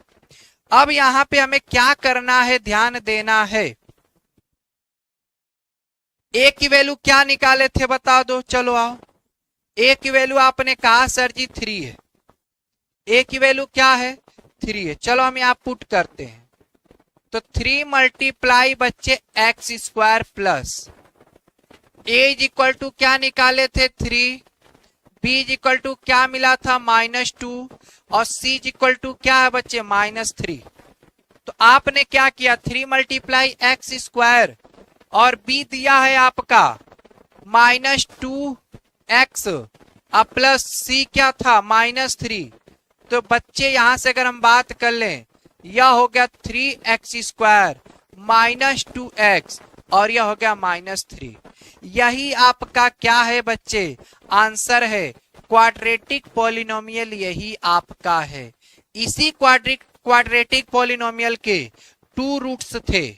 अब यहां पे हमें क्या करना है, ध्यान देना है। ए की वैल्यू क्या निकाले थे बता दो, चलो आओ। ए की वैल्यू आपने कहा सर जी 3 है। ए की वैल्यू क्या है? 3 है। चलो हम यहां पुट करते हैं। तो 3 मल्टीप्लाई बच्चे x square plus a is equal to क्या निकाले थे 3, बी इज इक्वल टू क्या मिला था -2, और सी इज इक्वल टू क्या है बच्चे -3। तो आपने क्या किया 3 मल्टीप्लाई एक्स स्क्वायर और बी दिया है आपका -2x अब प्लस सी क्या था -3। तो बच्चे यहां से अगर हम बात कर लें, यह हो गया 3x स्क्वायर -2x और यह हो गया -3। यही आपका क्या है बच्चे? आंसर है। क्वाड्रेटिक पॉलिनोमियल यही आपका है। इसी क्वाड्रेटिक पॉलिनोमियल के 2 रूट्स थे।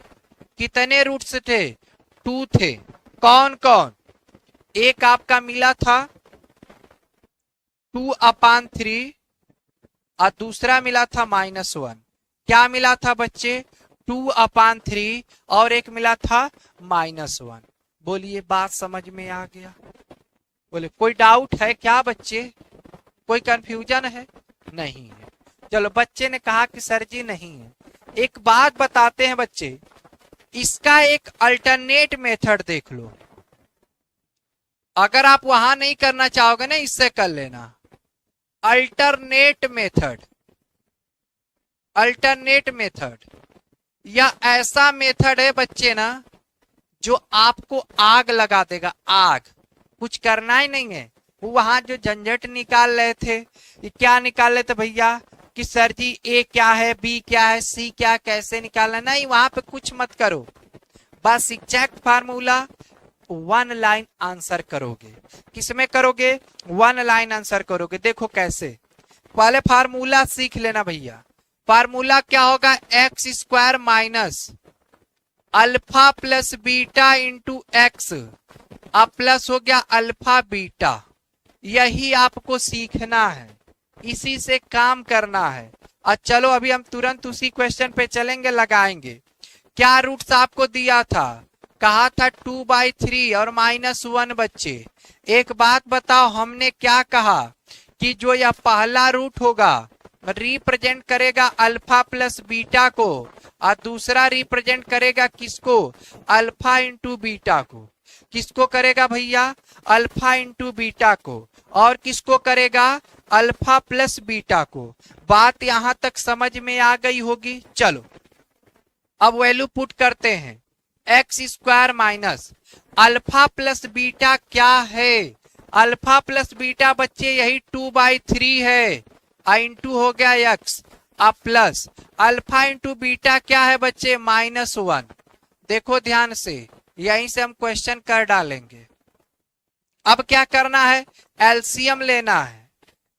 कितने रूट्स थे? 2 थे। कौन कौन? एक आपका मिला था 2/3 और दूसरा मिला था -1। क्या मिला था बच्चे? 2/3 और एक मिला था -1। बोलिए बात समझ में आ गया? बोले कोई डाउट है क्या बच्चे? कोई कंफ्यूजन है? नहीं है। चलो बच्चे ने कहा कि सर जी नहीं है। एक बात बताते हैं बच्चे, इसका एक अल्टरनेट मेथड देख लो। अगर आप वहां नहीं करना चाहोगे ना, इससे कर लेना अल्टरनेट मेथड। अल्टरनेट मेथड या ऐसा मेथड है बच्चे ना, जो आपको आग लगा देगा। आग, कुछ करना ही नहीं है। वो वहां जो झंझट निकाल रहे थे, ये क्या निकाल रहे थे भैया कि सर जी ए क्या है, बी क्या है, सी क्या, कैसे निकालना? नहीं, वहां पे कुछ मत करो। बस एग्जैक्ट फार्मूला 1 लाइन आंसर करोगे। किसमें करोगे? 1 लाइन आंसर करोगे। देखो कैसे, पहले फार्मूला सीख लेना भैया। फार्मूला क्या होगा? X square minus alpha plus beta into x, अब प्लस हो गया अल्फा बीटा। यही आपको सीखना है, इसी से काम करना है। और चलो अभी हम तुरंत उसी क्वेश्चन पे चलेंगे, लगाएंगे। क्या रूट्स आपको दिया था? कहा था 2/3 और -1। बच्चे एक बात बताओ, हमने क्या कहा कि जो यह पहला रूट होगा रिप्रेजेंट करेगा अल्फा प्लस बीटा को, और दूसरा रिप्रेजेंट करेगा किसको? अल्फा इंटू बीटा को। किसको करेगा भैया? अल्फा इंटू बीटा को। और किसको करेगा? अल्फा प्लस बीटा को। बात यहां तक समझ में आ गई होगी। चलो अब वैल्यू पुट करते हैं। X square minus alpha plus beta क्या है? अल्फा प्लस बीटा बच्चे यही 2/3 है, इंटू हो गया एक्स, अब प्लस अल्फा इंटू बीटा क्या है बच्चे? -1। देखो ध्यान से, यहीं से हम क्वेश्चन कर डालेंगे। अब क्या करना है? एलसीएम लेना है।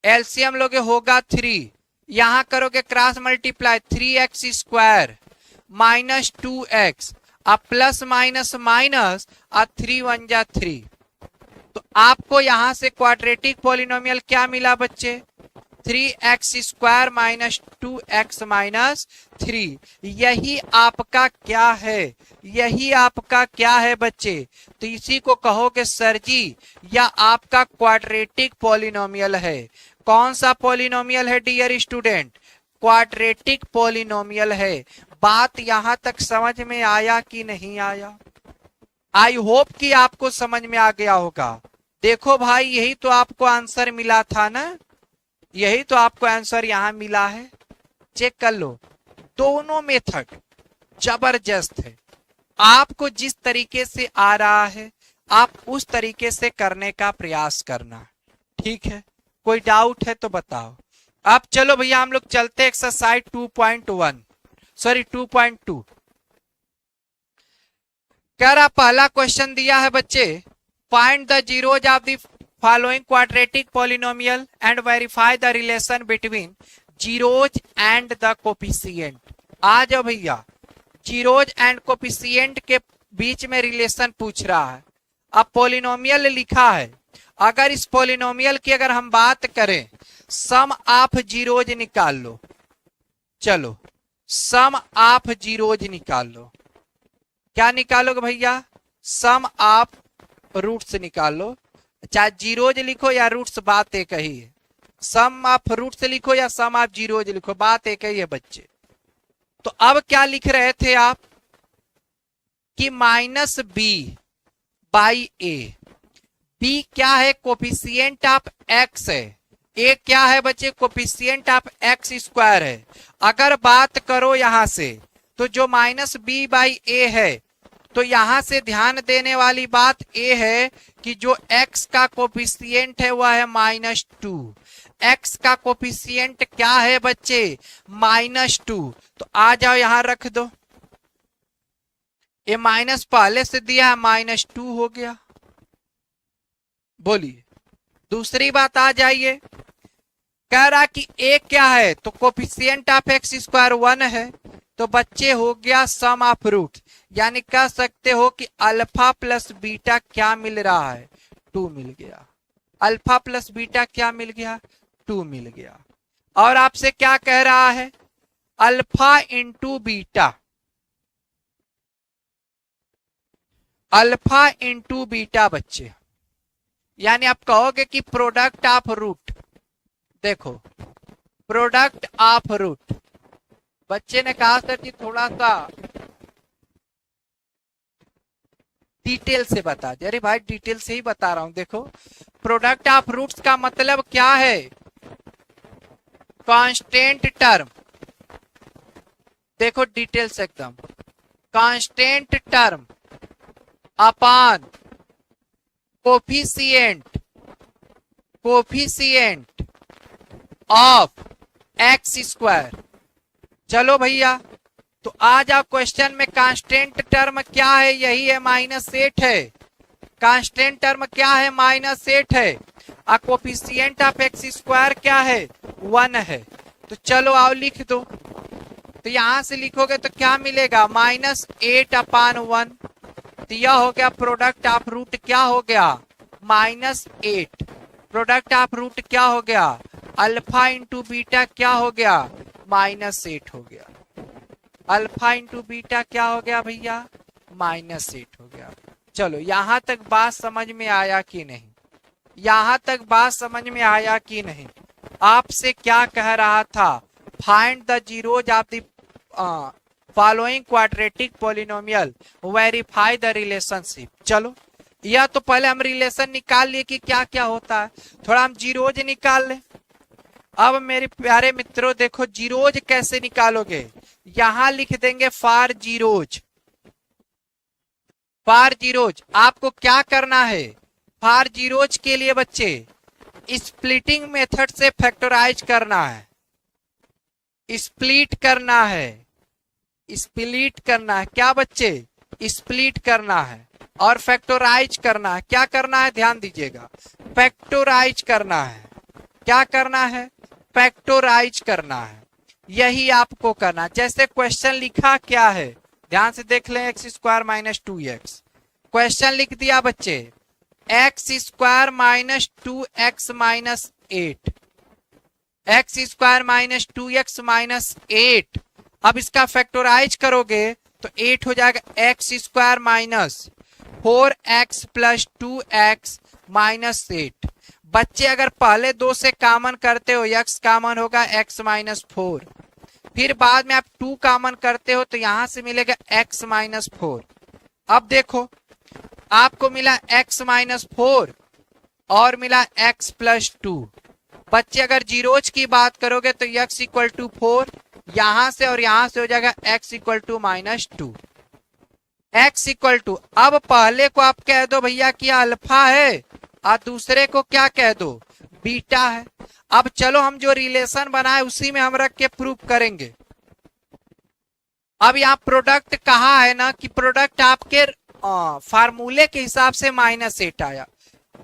एलसीएम लोगे होगा 3, यहां करोगे cross multiply 3x square -2x, अब प्लस माइनस माइनस और 3 1 जा 3। तो आपको यहां से क्वाड्रेटिक पॉलिनोमियल क्या मिला बच्चे? 3x square -2x -3। यही आपका क्या है? यही आपका क्या है बच्चे? तो इसी को कहोगे सर जी या आपका क्वाड्रेटिक पॉलिनोमियल है। कौन सा पॉलिनोमियल है डियर स्टूडेंट? क्वाड्रेटिक पॉलिनोमियल है। बात यहां तक समझ में आया कि नहीं आया? आई होप कि आपको समझ में आ गया होगा। देखो भाई, यही तो आपको आंसर मिला था ना, यही तो आपको आंसर यहां मिला है। चेक कर लो, दोनों मेथड जबरदस्त है। आपको जिस तरीके से आ रहा है आप उस तरीके से करने का प्रयास करना, ठीक है। कोई डाउट है तो बताओ। अब चलो भैया हम लोग चलते एक्सरसाइज 2.1 सॉरी 2.2। कह रहा पहला क्वेश्चन दिया है बच्चे, find the zeros of the following quadratic polynomial and verify the relation between zeros and the coefficient. आ जाओ भैया, जीरोज एंड कोफिशिएंट के बीच में रिलेशन पूछ रहा है। अब पॉलिनोमियल लिखा है, अगर इस पॉलिनोमियल की अगर हम बात करें, सम ऑफ जीरोज निकाल लो। चलो सम ऑफ जीरोज निकाल लो। क्या निकालोगे भैया? सम ऑफ रूट्स निकाल लो। चाहे जीरोज लिखो या रूट्स, बात एक ही है। सम ऑफ रूट्स लिखो या सम ऑफ जीरोज लिखो, बात एक ही है बच्चे। तो अब क्या लिख रहे थे आप कि minus b by a. B क्या है? कोफिशिएंट ऑफ एक्स है। ए क्या है बच्चे? कोफिशिएंट ऑफ एक्स स्क्वायर है। अगर बात करो यहां से तो जो माइनस बी बाई ए है, तो यहां से ध्यान देने वाली बात ए है कि जो x का कोफिशिएंट है वह है -2। x का कोफिशिएंट क्या है बच्चे? -2। तो आ जाओ यहां रख दो, ये माइनस पहले से दिया है, -2 हो गया। बोलिए दूसरी बात आ जाइए, कह रहा कि a क्या है? तो कोफिशिएंट ऑफ एक्स स्क्वायर 1 है, तो बच्चे हो गया सम ऑफ रूट। यानी कह सकते हो कि अल्फा प्लस बीटा क्या मिल रहा है? 2 मिल गया। अल्फा प्लस बीटा क्या मिल गया? 2 मिल गया। और आपसे क्या कह रहा है? Alpha into beta, alpha into beta बच्चे। यानी आप कहोगे कि प्रोडक्ट ऑफ रूट, देखो प्रोडक्ट ऑफ रूट। बच्चे ने कहा सर जी थोड़ा सा डिटेल से बता दे। अरे भाई डिटेल से ही बता रहा हूं। देखो प्रोडक्ट ऑफ रूट्स का मतलब क्या है? Constant term. देखो डिटेल से एकदम, constant term upon coefficient, coefficient of x square. चलो भैया तो आ जाओ क्वेश्चन में, कांस्टेंट टर्म क्या है? यही है -8 है। कांस्टेंट टर्म क्या है? -8 है। और कोफिशिएंट ऑफ एक्स स्क्वायर क्या है? 1 है। तो चलो आओ लिख दो। तो यहां से लिखोगे तो क्या मिलेगा? -8/1। तो यह हो गया प्रोडक्ट ऑफ रूट। क्या हो गया? -8। प्रोडक्ट ऑफ रूट क्या हो गया? अल्फा इंटू बीटा क्या हो गया? -8 हो गया। अल्फा इंटू बीटा क्या हो गया भैया? -8 हो गया। चलो यहां तक बात समझ में आया कि नहीं? यहां तक बात समझ में आया कि नहीं? आपसे क्या कह रहा था? Find the zeros of the following quadratic polynomial, verify the relationship. चलो या तो पहले हम रिलेशन निकाल लिए कि क्या क्या होता है, थोड़ा हम जीरोज निकाल ले। अब मेरे प्यारे मित्रों देखो जीरोज कैसे निकालोगे? यहां लिख देंगे फॉर जीरोज। फॉर जीरोज आपको क्या करना है? फॉर जीरोज के लिए बच्चे स्प्लिटिंग मेथड से फैक्टराइज करना है, स्प्लिट करना है, स्प्लिट करना है। क्या बच्चे? स्प्लिट करना है और फैक्टराइज करना है। क्या करना है? ध्यान दीजिएगा, फैक्टराइज करना है। क्या करना है? फैक्टराइज करना है। यही आपको करना। जैसे क्वेश्चन लिखा क्या है, ध्यान से देख लें, x स्क्वायर -2x। क्वेश्चन लिख दिया बच्चे x square -2x -8, x square -2x -8। अब इसका फैक्टराइज करोगे तो 8 हो जाएगा। x square -4x + 2x -8। बच्चे अगर पहले दो से कॉमन करते हो, x कॉमन होगा x -4, फिर बाद में आप 2 कॉमन करते हो तो यहां से मिलेगा x -4। अब देखो आपको मिला x -4 और मिला x + 2। बच्चे अगर जीरोज की बात करोगे तो x = 4, यहां से और यहां से हो जाएगा x equal to -2। x equal to, अब पहले को आप कह दो भैया कि अल्फा है और दूसरे को क्या कह दो, बीटा है। अब चलो हम जो रिलेशन बनाए उसी में हम रख के प्रूफ करेंगे। अब यहाँ प्रोडक्ट कहा है ना कि प्रोडक्ट आपके फार्मूले के हिसाब से -8 आया।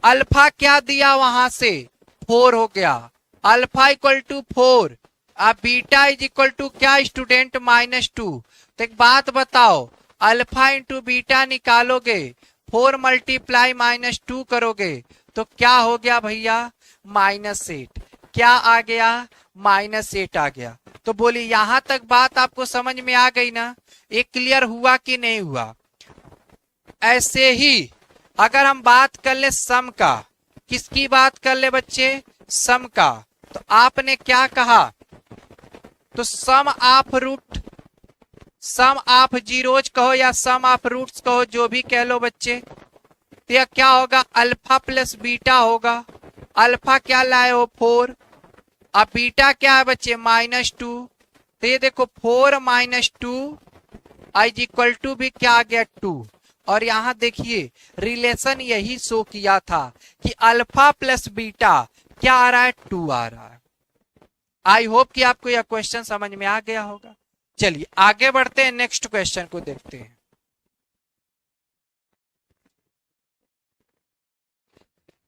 अल्फा क्या दिया वहां से, 4 हो गया, अल्फा इक्वल टू 4। अब बीटा इज इक्वल टू क्या स्टूडेंट, -2। तो एक बात बताओ, अल्फा इंटू बीटा निकालोगे, 4 मल्टीप्लाई -2 करोगे तो क्या हो गया भैया, -8। क्या आ गया, -8 आ गया। तो बोलिए यहां तक बात आपको समझ में आ गई ना, ये क्लियर हुआ कि नहीं हुआ। ऐसे ही अगर हम बात कर ले सम का, किसकी बात कर ले बच्चे, सम का, तो आपने क्या कहा, तो sum of root, sum of zeros कहो या सम ऑफ रूट्स कहो, जो भी कह लो बच्चे, तो यह क्या होगा, अल्फा प्लस बीटा होगा। अल्फा क्या लाए हो, 4, अब बीटा क्या है बच्चे, -2। तो ये देखो 4 - 2 इज इक्वल टू भी क्या आ गया, 2। और यहां देखिए रिलेशन यही शो किया था कि अल्फा प्लस बीटा क्या आ रहा है, 2 आ रहा है। आई होप कि आपको यह क्वेश्चन समझ में आ गया होगा। चलिए आगे बढ़ते हैं, नेक्स्ट क्वेश्चन को देखते हैं।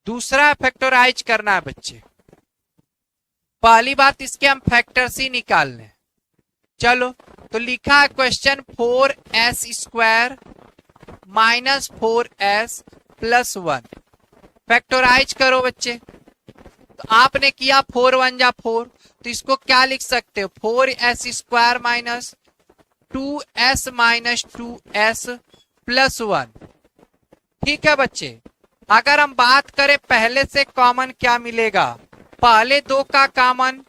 दूसरा फैक्टराइज करना है बच्चे। पहली बात इसके हम फैक्टर्स ही निकालने। चलो तो लिखा है क्वेश्चन 4s² -4s + 1। फैक्टराइज करो बच्चे। तो आपने किया 4 × 1 = 4, तो इसको क्या लिख सकते हो, 4s² - 2s - 2s + 1। ठीक है बच्चे। अगर हम बात करें पहले से कॉमन क्या मिलेगा, पहले 2 का कॉमन,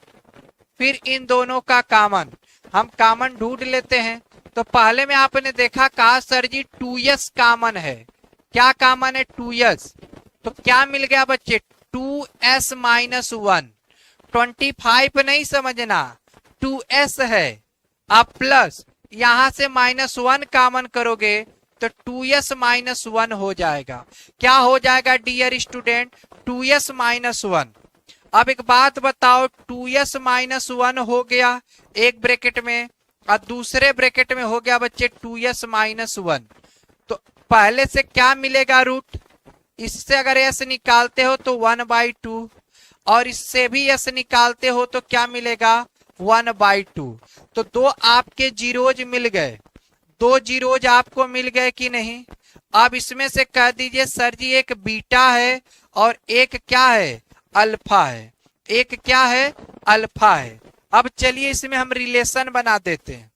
फिर इन दोनों का कॉमन, हम कॉमन ढूंढ लेते हैं। तो पहले में आपने देखा, कहा सर जी 2s कॉमन है, क्या कॉमन है, 2s। तो क्या मिल गया बच्चे, 2s - 1, 25 नहीं समझना, 2s है। अब प्लस यहां से -1 कॉमन करोगे तो 2s - 1 हो जाएगा। क्या हो जाएगा डियर स्टूडेंट, 2s - 1। अब एक बात बताओ, 2s - 1 हो गया एक ब्रैकेट में और दूसरे ब्रैकेट में हो गया बच्चे 2s - 1। तो पहले से क्या मिलेगा, रूट। इससे अगर s निकालते हो तो 1/2 और इससे भी s निकालते हो तो क्या मिलेगा, 1/2। तो 2 आपके जीरोज मिल गए, 2 जीरोज आपको मिल गए कि नहीं। अब इसमें से कह दीजिए सर जी एक बीटा है और एक क्या है, अल्फा है, एक क्या है, अल्फा है। अब चलिए इसमें हम रिलेशन बना देते हैं।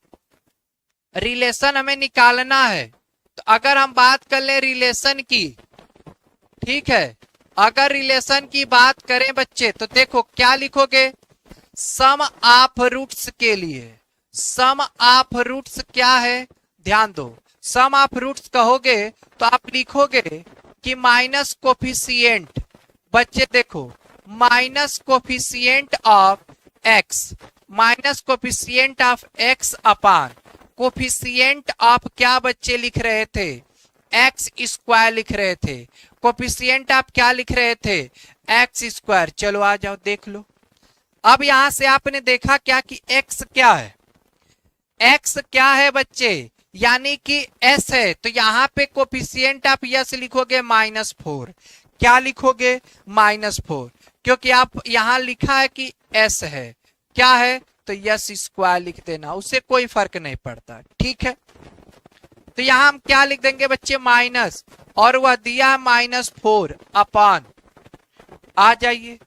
रिलेशन हमें निकालना है। तो अगर हम बात कर ले रिलेशन की, ठीक है, अगर रिलेशन की बात करें बच्चे तो देखो क्या लिखोगे, सम ऑफ रूट्स के लिए, सम ऑफ रूट्स क्या है, ध्यान दो, सम ऑफ रूट्स कहोगे तो आप लिखोगे कि माइनस कोफिशिएंट, बच्चे देखो minus coefficient of x, minus coefficient of x upon coefficient of क्या बच्चे लिख रहे थे, x² लिख रहे थे। कोफिशिएंट आप क्या लिख रहे थे, x²। चलो आ जाओ देख लो। अब यहां से आपने देखा क्या कि x क्या है, x क्या है बच्चे, यानी कि s है। तो यहाँ पे कोफिशिएंट आप यस लिखोगे -4, क्या लिखोगे, -4, क्योंकि आप यहां लिखा है कि s है, क्या है, तो s² लिख देना, उससे कोई फर्क नहीं पड़ता। ठीक है, तो यहां हम क्या लिख देंगे बच्चे, माइनस, और वह दिया है -4 अपान, आ जाइए,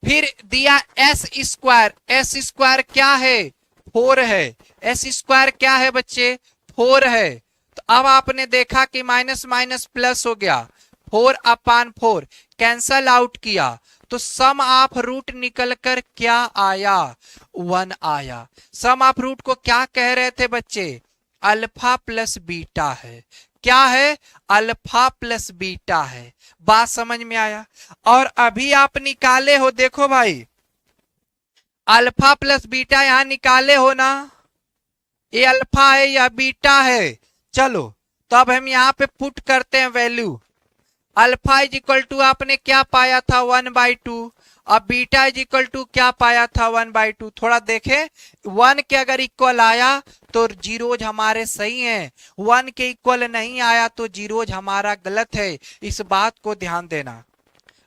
फिर दिया s², s² क्या है, 4 है, s² क्या है बच्चे, 4 है। तो अब आपने देखा कि माइनस माइनस प्लस हो गया, 4 अपान 4 कैंसल आउट किया, तो सम ऑफ रूट निकलकर क्या आया, 1 आया। सम ऑफ रूट को क्या कह रहे थे बच्चे, अल्फा प्लस बीटा है, क्या है, अल्फा प्लस बीटा है। बात समझ में आया। और अभी आप निकाले हो, देखो भाई अल्फा प्लस बीटा यहां निकाले हो ना, ये अल्फा है या बीटा है। चलो तो अब हम यहाँ पे पुट करते हैं value. Alpha is equal to आपने क्या पाया था 1/2, अब बीटा इज इक्वल टू क्या पाया था 1/2। थोड़ा देखें, 1 के अगर इक्वल आया तो जीरोज हमारे सही हैं, 1 के इक्वल नहीं आया तो जीरोज हमारा गलत है, इस बात को ध्यान देना।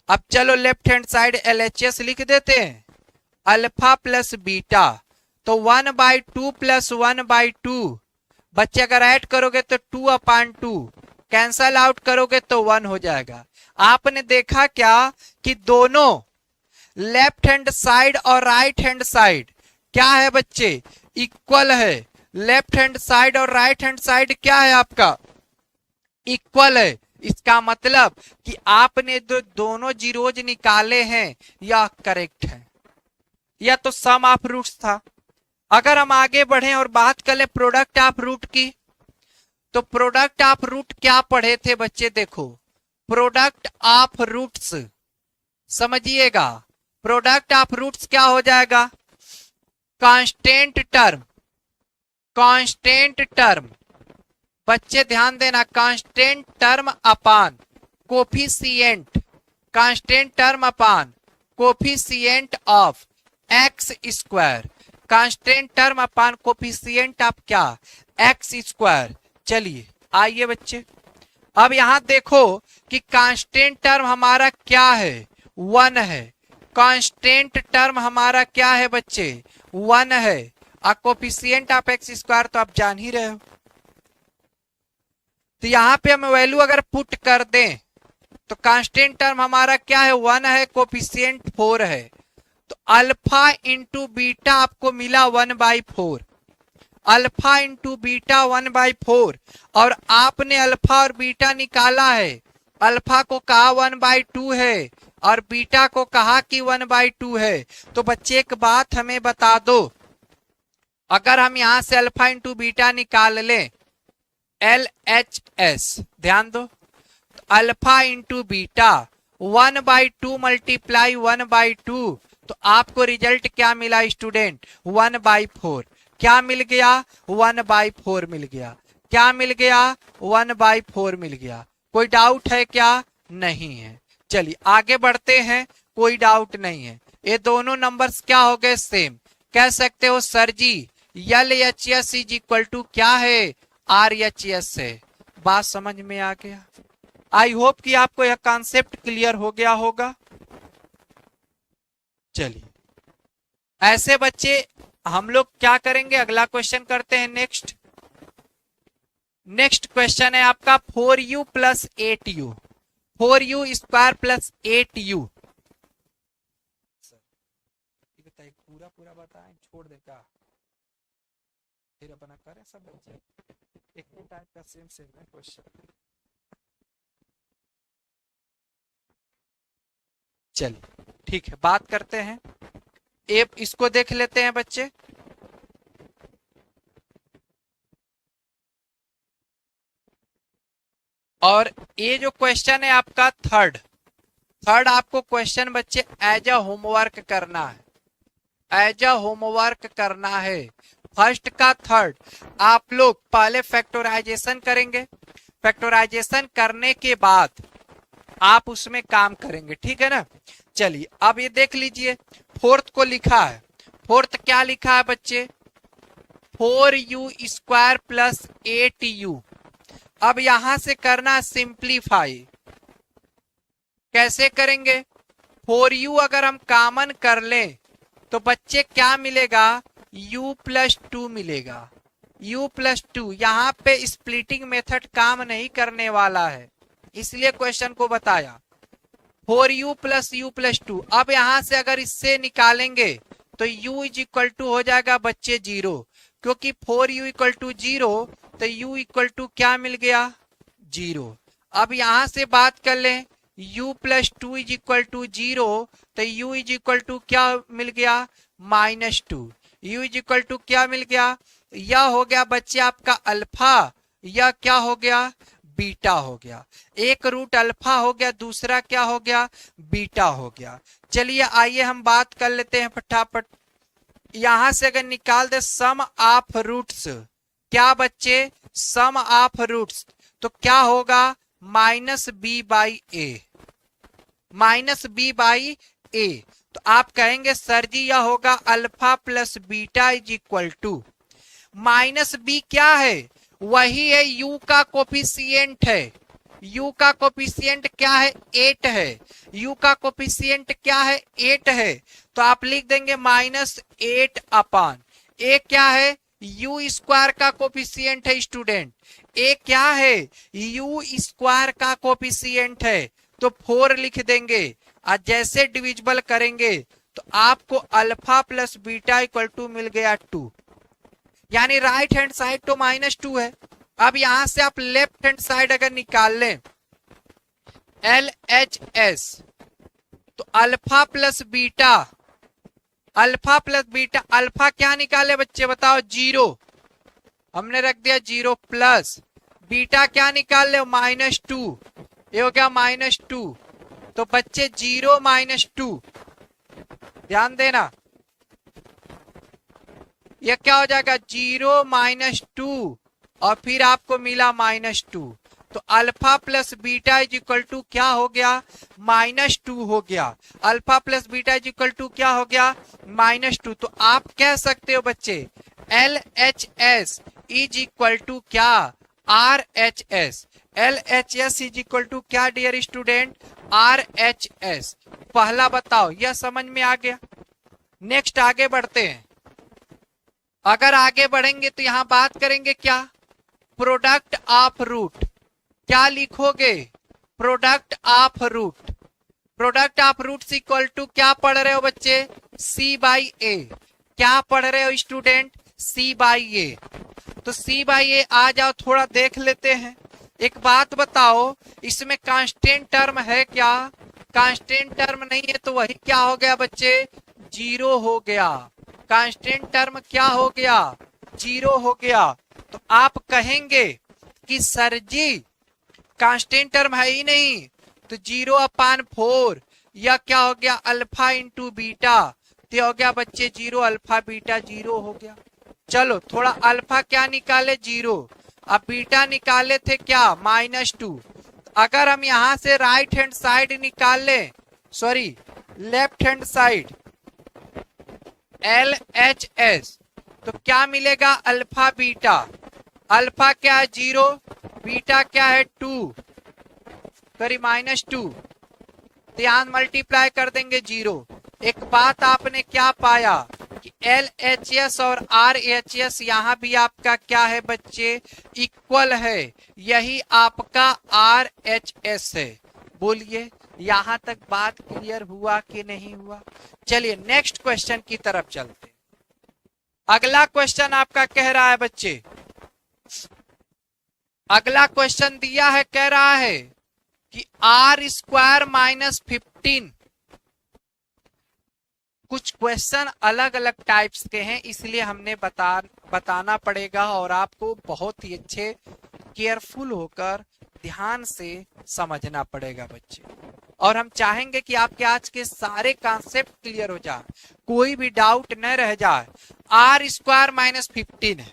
अब चलो लेफ्ट हैंड साइड LHS लिख देते हैं, अल्फा प्लस बीटा, तो 1/2 प्लस 1/2 बच्चे अगर ऐड करोगे तो 2/2, कैंसल आउट करोगे तो 1 हो जाएगा। आपने देखा क्या कि दोनों लेफ्ट हैंड साइड और राइट हैंड साइड क्या है बच्चे, इक्वल है। लेफ्ट हैंड साइड और राइट हैंड साइड क्या है आपका, इक्वल है। इसका मतलब कि आपने जो दोनों जीरोज निकाले हैं यह करेक्ट है, यह तो सम ऑफ रूट्स था। अगर हम आगे बढ़े और बात करें प्रोडक्ट ऑफ रूट की, तो प्रोडक्ट ऑफ रूट क्या पढ़े थे बच्चे, देखो प्रोडक्ट ऑफ रूट्स समझिएगा, प्रोडक्ट ऑफ रूट्स क्या हो जाएगा, कांस्टेंट टर्म, कांस्टेंट टर्म बच्चे ध्यान देना, constant term upon coefficient, constant term upon coefficient of x square, constant term upon coefficient of क्या, एक्स स्क्वायर। चलिए आइए बच्चे, अब यहां देखो कि कांस्टेंट टर्म हमारा क्या है, 1 है। कांस्टेंट टर्म हमारा क्या है बच्चे, 1 है। और कोफिशिएंट ऑफ एक्स स्क्वायर तो आप जान ही रहे हो। तो यहां पे हम वैल्यू अगर पुट कर दें तो कांस्टेंट टर्म हमारा क्या है, 1 है, कोफिशिएंट 4 है। तो अल्फा इंटू बीटा आपको मिला 1/4, अल्फा इंटू बीटा 1/4, और आपने अल्फा और बीटा निकाला है। अल्फा को कहा 1/2 है और बीटा को कहा कि 1/2 है। तो बच्चे एक बात हमें बता दो, अगर हम यहां से अल्फा इंटू बीटा निकाल लें LHS, ध्यान दो, तो अल्फा इंटू बीटा 1/2 मल्टीप्लाई 1/2, तो आपको रिजल्ट क्या मिला स्टूडेंट, 1/4। क्या मिल गया, 1/4 मिल गया। क्या मिल गया, 1/4 मिल गया। कोई डाउट है क्या, नहीं है। चलिए आगे बढ़ते हैं, कोई डाउट नहीं है। ये दोनों नंबर्स क्या हो गए, सेम। कह सकते हो sir ji LHS is equal to क्या है, RHS है। बात समझ में आ गया। आई होप कि आपको यह कॉन्सेप्ट क्लियर हो गया होगा। चलिए ऐसे बच्चे हम लोग क्या करेंगे, अगला क्वेश्चन करते हैं। नेक्स्ट क्वेश्चन है आपका 4u plus 8u, 4u square plus 8u। बताइए पूरा पूरा बताएं, छोड़ दे क्या, फिर अपना करें सब बच्चे एक ही टाइप का सेम है क्वेश्चन। चलिए ठीक है, बात करते हैं। इसको देख लेते हैं बच्चे। और ये जो क्वेश्चन है आपका थर्ड आपको क्वेश्चन बच्चे एज अ होमवर्क करना है, एज अ होमवर्क करना है। फर्स्ट का थर्ड आप लोग पहले फैक्टराइजेशन करेंगे, फैक्टराइजेशन करने के बाद आप उसमें काम करेंगे, ठीक है ना। चलिए अब ये देख लीजिए, फोर्थ को लिखा है, फोर्थ क्या लिखा है बच्चे, 4u स्क्वायर प्लस 8u। अब यहां से करना सिंप्लीफाई, कैसे करेंगे, 4u अगर हम कॉमन कर लें तो बच्चे क्या मिलेगा, u प्लस 2 मिलेगा, u प्लस 2। यहां पे स्प्लिटिंग मेथड काम नहीं करने वाला है, इसलिए क्वेश्चन को बताया 4u प्लस u प्लस 2। अब यहां से अगर इससे निकालेंगे तो u इज इक्वल टू हो जाएगा बच्चे 0, क्योंकि 4u इक्वल टू 0 तो u इक्वल टू क्या मिल गया, 0। अब यहां से बात कर लें u plus 2 is equal to 0, तो u इज इक्वल टू क्या मिल गया, -2। u इज इक्वल टू क्या मिल गया, यह हो गया बच्चे आपका अल्फा, यह क्या हो गया, बीटा हो गया। एक रूट अल्फा हो गया, दूसरा क्या हो गया, बीटा हो गया। चलिए आइए हम बात कर लेते हैं फटाफट। यहां से अगर निकाल दे सम ऑफ रूट्स, क्या बच्चे, सम ऑफ रूट्स, तो क्या होगा, minus b by a, minus b by a. तो आप कहेंगे सर जी यह होगा alpha plus beta is equal to, minus b क्या है, वही है यू का कोफिशिएंट है, u का कोफिशिएंट क्या है, 8 है, u का कोफिशिएंट क्या है, 8 है। तो आप लिख देंगे माइनस 8 अपान ए क्या है, u स्क्वायर का कोफिशिएंट है स्टूडेंट, ए क्या है, u स्क्वायर का कोफिशिएंट है, तो 4 लिख देंगे। और जैसे डिविजिबल करेंगे तो आपको alpha plus beta equal to मिल गया 2, यानी राइट हैंड साइड तो -2 है। अब यहां से आप लेफ्ट हैंड साइड अगर निकाल लें LHS, तो alpha plus beta, alpha plus beta, alpha क्या निकाले बच्चे बताओ, 0, हमने रख दिया 0 प्लस बीटा क्या निकाल ले, -2, ये हो गया -2। तो बच्चे 0 -2, ध्यान देना, यह क्या हो जाएगा 0 -2 और फिर आपको मिला -2। तो alpha plus beta is equal to क्या हो गया, -2 हो गया। Alpha plus beta is equal to क्या हो गया, -2। तो आप कह सकते हो बच्चे LHS इज इक्वल टू क्या, RHS, LHS is equal to क्या डियर स्टूडेंट, RHS। पहला बताओ, यह समझ में आ गया। नेक्स्ट आगे बढ़ते हैं। अगर आगे बढ़ेंगे तो यहां बात करेंगे क्या, प्रोडक्ट ऑफ रूट, क्या लिखोगे, product of root, product of root equal to क्या पढ़ रहे हो बच्चे, C बाई ए, क्या पढ़ रहे हो स्टूडेंट, C बाई ए। तो C बाई ए आ जाओ, थोड़ा देख लेते हैं। एक बात बताओ, इसमें कांस्टेंट टर्म है क्या, कांस्टेंट टर्म नहीं है, तो वही क्या हो गया बच्चे, 0 हो गया। कांस्टेंट टर्म क्या हो गया, 0 हो गया। तो आप कहेंगे कि सर जी कांस्टेंट टर्म है ही नहीं, तो 0/4 या क्या हो गया, अल्फा इंटू बीटा, तो हो गया बच्चे 0 अल्फा बीटा 0 हो गया। चलो थोड़ा अल्फा क्या निकाले, 0, अब बीटा निकाले थे क्या, -2। अगर हम यहां से राइट हैंड साइड निकाल ले, sorry left hand side LHS, तो क्या मिलेगा, अल्फा बीटा, अल्फा क्या है 0, बीटा क्या है 2, सॉरी -2, तो यहां मल्टीप्लाई कर देंगे 0। एक बात आपने क्या पाया कि LHS और RHS यहां भी आपका क्या है बच्चे, इक्वल है, यही आपका RHS है। बोलिए यहां तक बात क्लियर हुआ कि नहीं हुआ। चलिए नेक्स्ट क्वेश्चन की तरफ चलते हैं। अगला क्वेश्चन आपका कह रहा है बच्चे, अगला क्वेश्चन दिया है, कह रहा है कि R स्क्वायर -15, कुछ क्वेश्चन अलग अलग टाइप्स के हैं, इसलिए हमने बताना पड़ेगा और आपको बहुत ही अच्छे केयरफुल होकर ध्यान से समझना पड़ेगा बच्चे। और हम चाहेंगे कि आपके आज के सारे कॉन्सेप्ट क्लियर हो जाए, कोई भी डाउट न रह जाए। R स्क्वायर -15 है,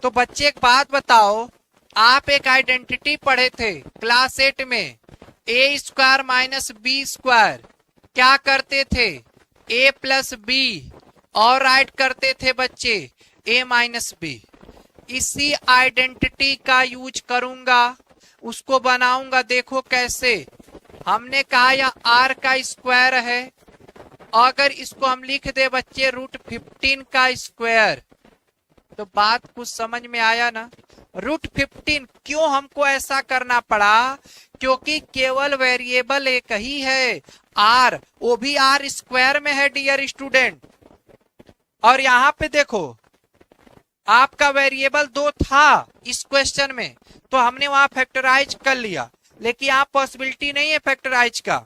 तो बच्चे एक बात बताओ, आप एक आइडेंटिटी पढ़े थे क्लास 8 में, A स्क्वायर -B स्क्वायर, क्या करते थे, A प्लस B, और राइट करते थे बच्चे A माइनस B। इसी आइडेंटिटी का यूज करूंगा, उसको बनाऊंगा, देखो कैसे। हमने कहा यह R का स्क्वायर है, अगर इसको हम लिख दे बच्चे √15 का स्क्वायर, तो बात कुछ समझ में आया ना। √15 क्यों हमको ऐसा करना पड़ा, क्योंकि केवल वेरिएबल एक ही है R, वो भी R स्क्वायर में है डियर स्टूडेंट। और यहां पे देखो आपका वेरिएबल 2 था इस क्वेश्चन में, तो हमने वहां फैक्टराइज कर लिया, लेकिन यहां पॉसिबिलिटी नहीं है फैक्टराइज का,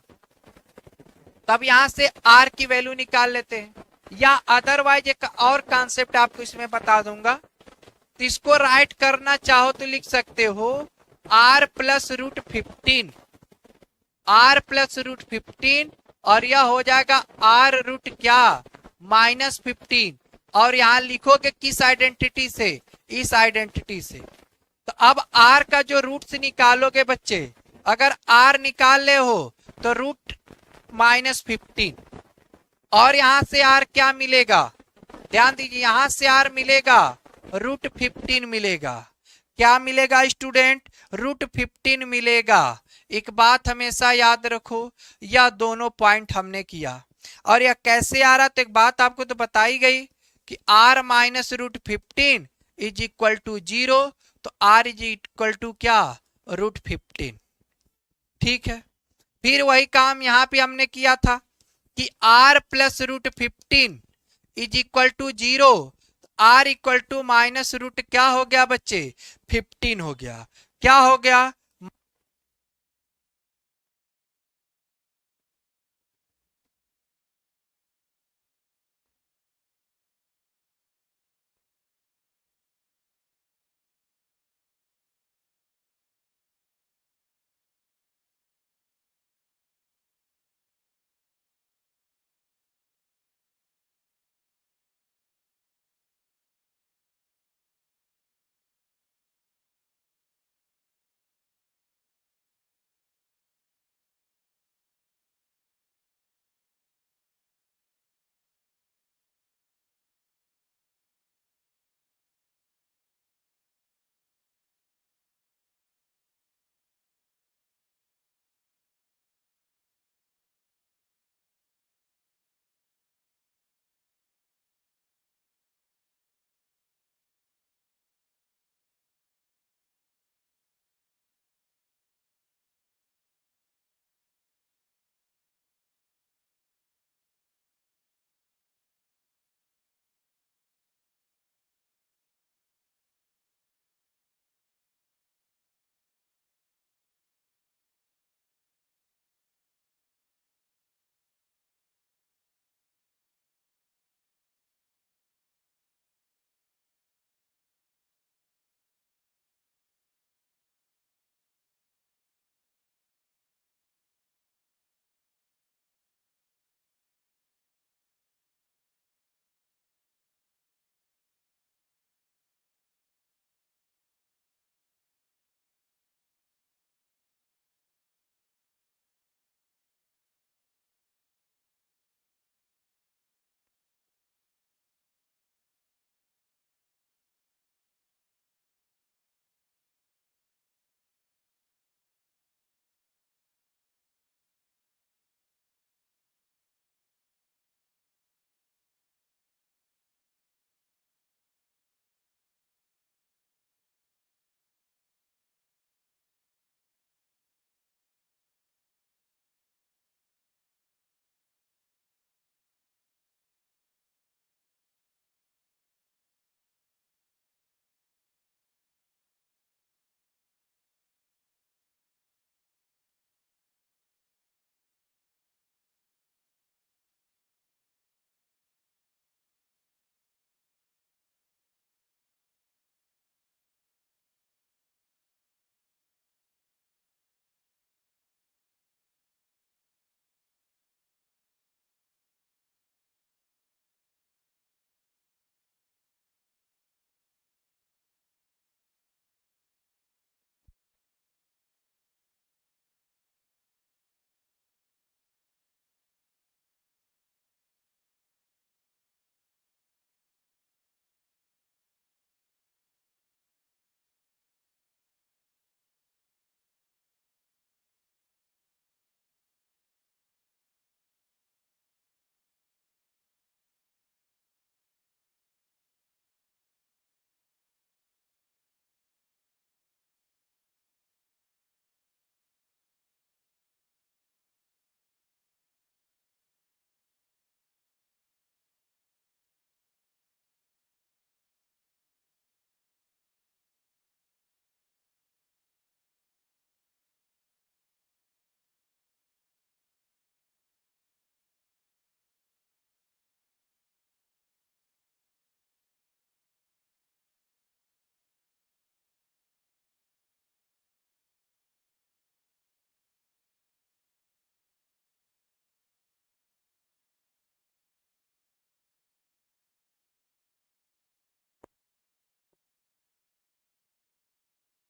तब यहां से R की वैल्यू निकाल लेते हैं। या अदरवाइज एक और कॉन्सेप्ट आपको इसमें बता दूंगा, तो इसको राइट करना चाहो तो लिख सकते हो R प्लस √15, R प्लस √15, और यह हो जाएगा R रूट क्या -15 और यहां लिखोगे किस आइडेंटिटी से, इस आइडेंटिटी से। तो अब r का जो रूट्स निकालोगे बच्चे, अगर r निकाल ले हो तो रूट -15 और यहां से r क्या मिलेगा, ध्यान दीजिए, यहां से r मिलेगा √15 मिलेगा। क्या मिलेगा स्टूडेंट, √15 मिलेगा। एक बात हमेशा याद रखो, यह दोनों पॉइंट हमने किया और यह कैसे आ रहा, तो एक बात आपको तो बताई गई कि r minus √15 is equal to 0, तो r इज इक्वल टू क्या, √15। ठीक है, फिर वही काम यहां पे हमने किया था कि r plus √15 is equal to 0, r equal to minus root क्या हो गया बच्चे, 15 हो गया। क्या हो गया,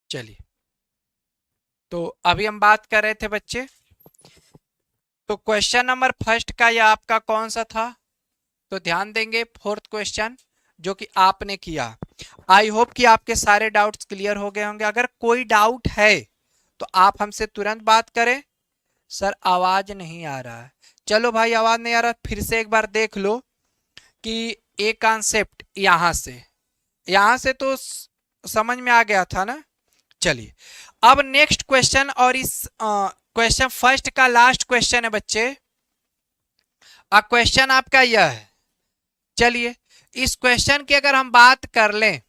चलिए, तो अभी हम बात कर रहे थे बच्चे, तो क्वेश्चन नंबर फर्स्ट का यह आपका कौन सा था, तो ध्यान देंगे फोर्थ क्वेश्चन जो कि आपने किया। आई होप कि आपके सारे डाउट्स क्लियर हो गए होंगे। अगर कोई डाउट है तो आप हमसे तुरंत बात करें। सर आवाज नहीं आ रहा है, चलो भाई आवाज नहीं आ रहा, फिर से एक बार देख लो कि एक कॉन्सेप्ट यहां से तो समझ में आ गया था ना। चलिए अब नेक्स्ट क्वेश्चन, और इस क्वेश्चन फर्स्ट का लास्ट क्वेश्चन है बच्चे। क्वेश्चन आपका यह है, चलिए इस क्वेश्चन की अगर हम बात कर लें,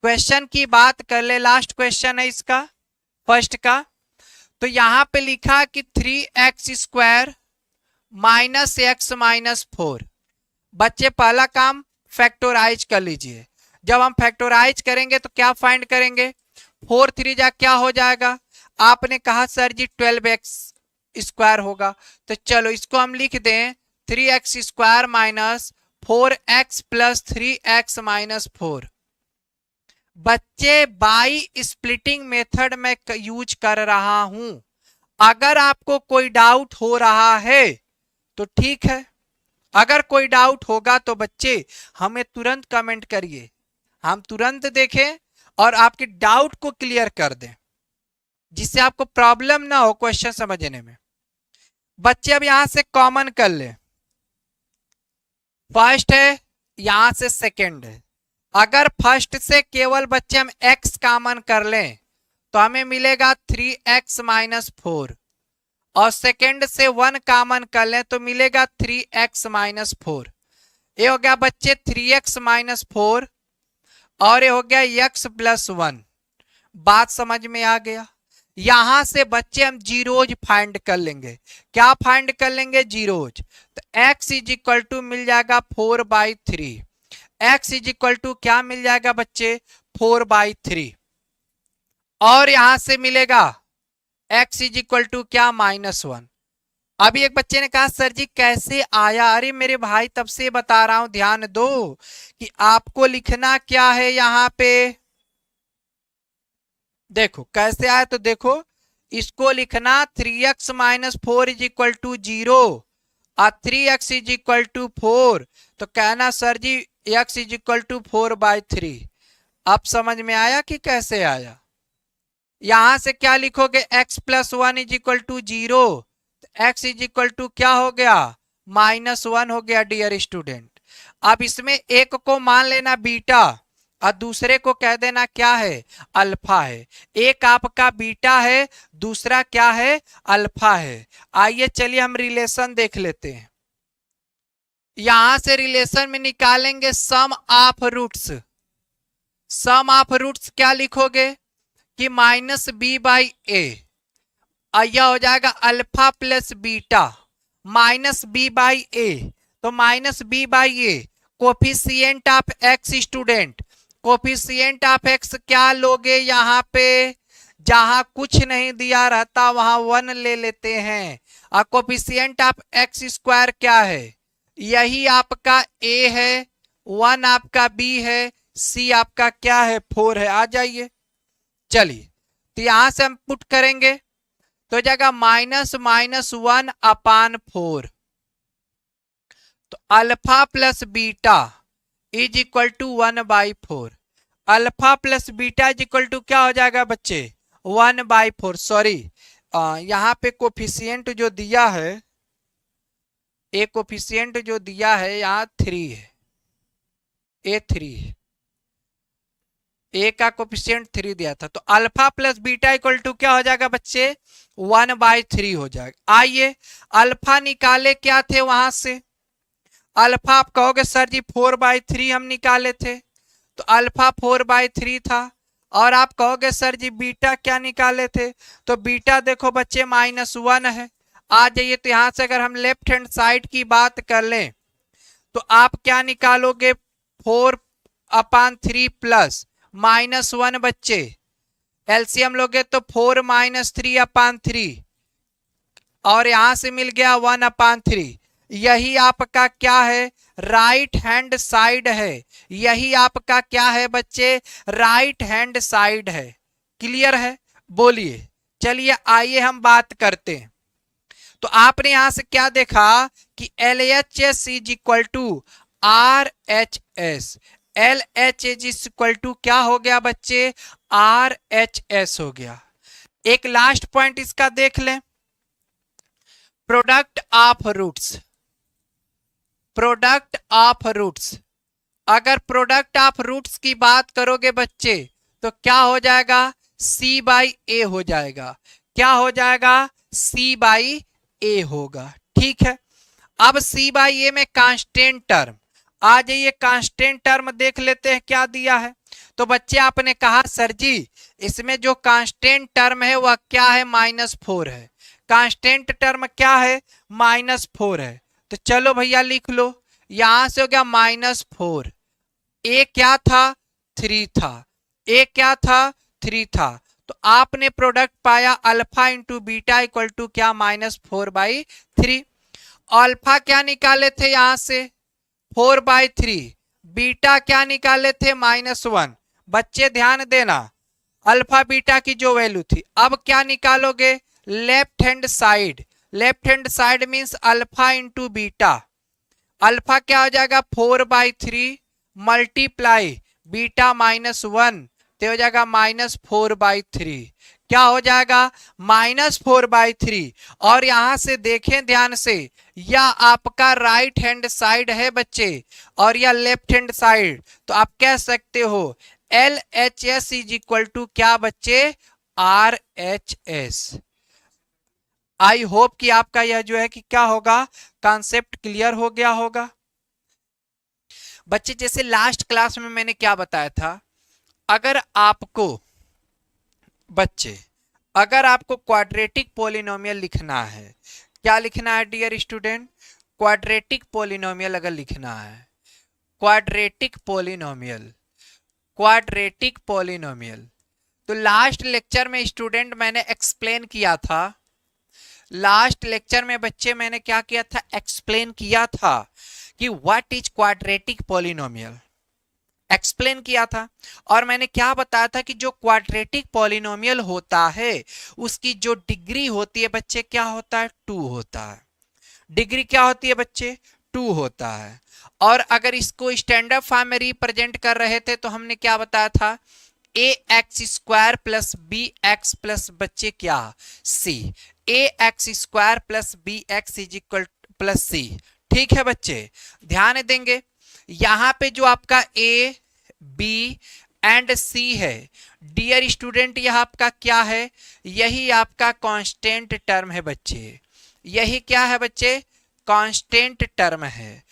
क्वेश्चन की बात कर ले, लास्ट क्वेश्चन है इसका फर्स्ट का। तो यहां पे लिखा कि 3x² माइनस एक्स माइनस 4। बच्चे पहला काम फैक्टोराइज कर लीजिए। जब हम फैक्टोराइज करेंगे तो क्या फाइंड करेंगे, 4 3 जा क्या हो जाएगा, आपने कहा सर जी 12x² होगा, तो चलो इसको हम लिख दें 3x² minus 4x plus 3x minus 4। बच्चे बाई स्प्लिटिंग मेथड में यूज कर रहा हूं। अगर आपको कोई डाउट हो रहा है तो ठीक है, अगर कोई डाउट होगा तो बच्चे हमें तुरंत कमेंट करिए, हम तुरंत देखें और आपके डाउट को क्लियर कर दें, जिससे आपको प्रॉब्लम ना हो क्वेश्चन समझने में। बच्चे अब यहां से कॉमन कर ले, फर्स्ट है यहां से सेकंड है। अगर फर्स्ट से केवल बच्चे हम x कॉमन कर लें तो हमें मिलेगा 3x माइनस 4, और सेकंड से 1 कॉमन कर लें तो मिलेगा 3x माइनस 4। ये हो गया बच्चे 3x माइनस 4, और ये हो गया x प्लस 1। बात समझ में आ गया। यहां से बच्चे हम जीरोज फाइंड कर लेंगे। क्या फाइंड कर लेंगे, जीरोज। तो x इज इक्वल टू मिल जाएगा 4/3। x इज इक्वल टू क्या मिल जाएगा बच्चे, 4/3। और यहां से मिलेगा x इज इक्वल टू क्या, -1। अभी एक बच्चे ने कहा सर जी कैसे आया, अरे मेरे भाई तब से बता रहा हूं, ध्यान दो कि आपको लिखना क्या है यहां पे। देखो कैसे आया, तो देखो इसको लिखना 3x minus 4 is equal to 0 और 3x इज इक्वल टू 4। तो कहना sir ji x is equal to 4/3। अब समझ में आया कि कैसे आया। यहां से क्या लिखोगे, x plus 1 is equal to 0, x is equal to क्या हो गया, -1 हो गया डियर स्टूडेंट। अब इसमें एक को मान लेना बीटा और दूसरे को कह देना क्या है, अल्फा है। एक आपका बीटा है, दूसरा क्या है, अल्फा है। आइए चलिए हम रिलेशन देख लेते हैं। यहां से रिलेशन में निकालेंगे sum of roots. Sum of roots क्या लिखोगे कि -b/a, यह हो जाएगा अल्फा प्लस बीटा -b/a। तो -b/a coefficient of x student, coefficient of x क्या लोगे, यहाँ पे जहां कुछ नहीं दिया रहता वहां 1 ले लेते हैं। और कोफिशिएंट ऑफ x² क्या है, यही आपका a है, 1 आपका b है, c आपका क्या है, 4 है। आ जाइए चलिए, तो यहां से हम पुट करेंगे तो जाएगा -1/4। तो alpha plus beta is equal to 1/4। Alpha plus beta is equal to क्या हो जाएगा बच्चे, 1/4। सॉरी यहाँ पे कोफिशिएंट जो दिया है, एक कोफिशिएंट जो दिया है यहाँ 3 है, a3 है, ए का कोफिशिएंट 3 दिया था। तो alpha plus beta equal to क्या हो जाएगा बच्चे, 1/3 हो जाएगा। आइए अल्फा निकाले क्या थे वहां से, अल्फा आप कहोगे सर जी 4/3 हम निकाले थे, तो अल्फा 4/3 था। और आप कहोगे सर जी बीटा क्या निकाले थे, तो बीटा देखो बच्चे -1 है। आ जाइए, तो यहां से अगर हम लेफ्ट हैंड साइड की बात कर लें तो आप क्या निकालोगे, 4/3 प्लस -1 बच्चे, एलसीएम लोगे तो 4 - 3/3, और यहां से मिल गया 1/3। यही आपका क्या है, राइट हैंड साइड है। यही आपका क्या है बच्चे, राइट हैंड साइड है। क्लियर है? बोलिए। चलिए आइए हम बात करते हैं। तो आपने यहां से क्या देखा कि LHS is equal to RHS। LHS is equal to क्या हो गया बच्चे? RHS हो गया। एक लास्ट पॉइंट इसका देख लें, product of roots. Product of roots, अगर प्रोडक्ट ऑफ रूट्स की बात करोगे बच्चे तो क्या हो जाएगा? C बाई ए हो जाएगा। क्या हो जाएगा? C बाई ए होगा। ठीक है, अब C बाई ए में कांस्टेंट टर्म आ जाइए। कांस्टेंट टर्म देख लेते हैं क्या दिया है। तो बच्चे आपने कहा सर जी इसमें जो कांस्टेंट टर्म है वह क्या है? -4 है। कांस्टेंट टर्म क्या है? -4 है। तो चलो भैया लिख लो, यहां से हो गया -4। ए क्या था? 3 था। ए क्या था? 3 था। तो आपने प्रोडक्ट पाया alpha into beta equal to क्या? -4/3। अल्फा क्या निकाले थे यहां से? 4/3। बीटा क्या निकाले थे? -1। बच्चे ध्यान देना, अल्फा बीटा की जो वैल्यू थी। अब क्या निकालोगे? Left hand side. Left hand side means alpha into beta. Alpha क्या हो जाएगा? 4/3 मल्टीप्लाई बीटा -1 तो हो जाएगा -4/3। क्या हो जाएगा? -4/3। और यहां से देखें ध्यान से, यह आपका राइट हैंड साइड है बच्चे और यह लेफ्ट हैंड साइड। तो आप कह सकते हो LHS इज इक्वल टू क्या बच्चे? RHS। आई होप कि आपका यह जो है कि क्या होगा, कॉन्सेप्ट क्लियर हो गया होगा। बच्चे जैसे लास्ट क्लास में मैंने क्या बताया था, अगर आपको बच्चे अगर आपको क्वाड्रेटिक पॉलिनोमियल लिखना है, क्या लिखना है डियर स्टूडेंट? क्वाड्रेटिक पॉलिनोमियल अगर लिखना है, क्वाड्रेटिक पॉलिनोमियल, क्वाड्रेटिक पॉलिनोमियल, तो लास्ट लेक्चर में स्टूडेंट मैंने एक्सप्लेन किया था। लास्ट लेक्चर में बच्चे मैंने क्या किया था? एक्सप्लेन किया था कि what is quadratic polynomial, explain किया था। और मैंने क्या बताया था कि जो क्वाड्रेटिक पॉलिनोमियल होता है उसकी जो डिग्री होती है बच्चे क्या होता है? 2 होता है। डिग्री क्या होती है बच्चे? 2 होता है। और अगर इसको स्टैंडर्ड फॉर्म में रिप्रेजेंट कर रहे थे तो हमने क्या बताया था? ax² प्लस bx प्लस बच्चे क्या? c। ax² plus bx is equal plus c। ठीक है बच्चे, ध्यान देंगे यहां पे जो आपका a b एंड c है डियर स्टूडेंट, यह आपका क्या है? यही आपका कांस्टेंट टर्म है बच्चे। यही क्या है बच्चे? कांस्टेंट टर्म है।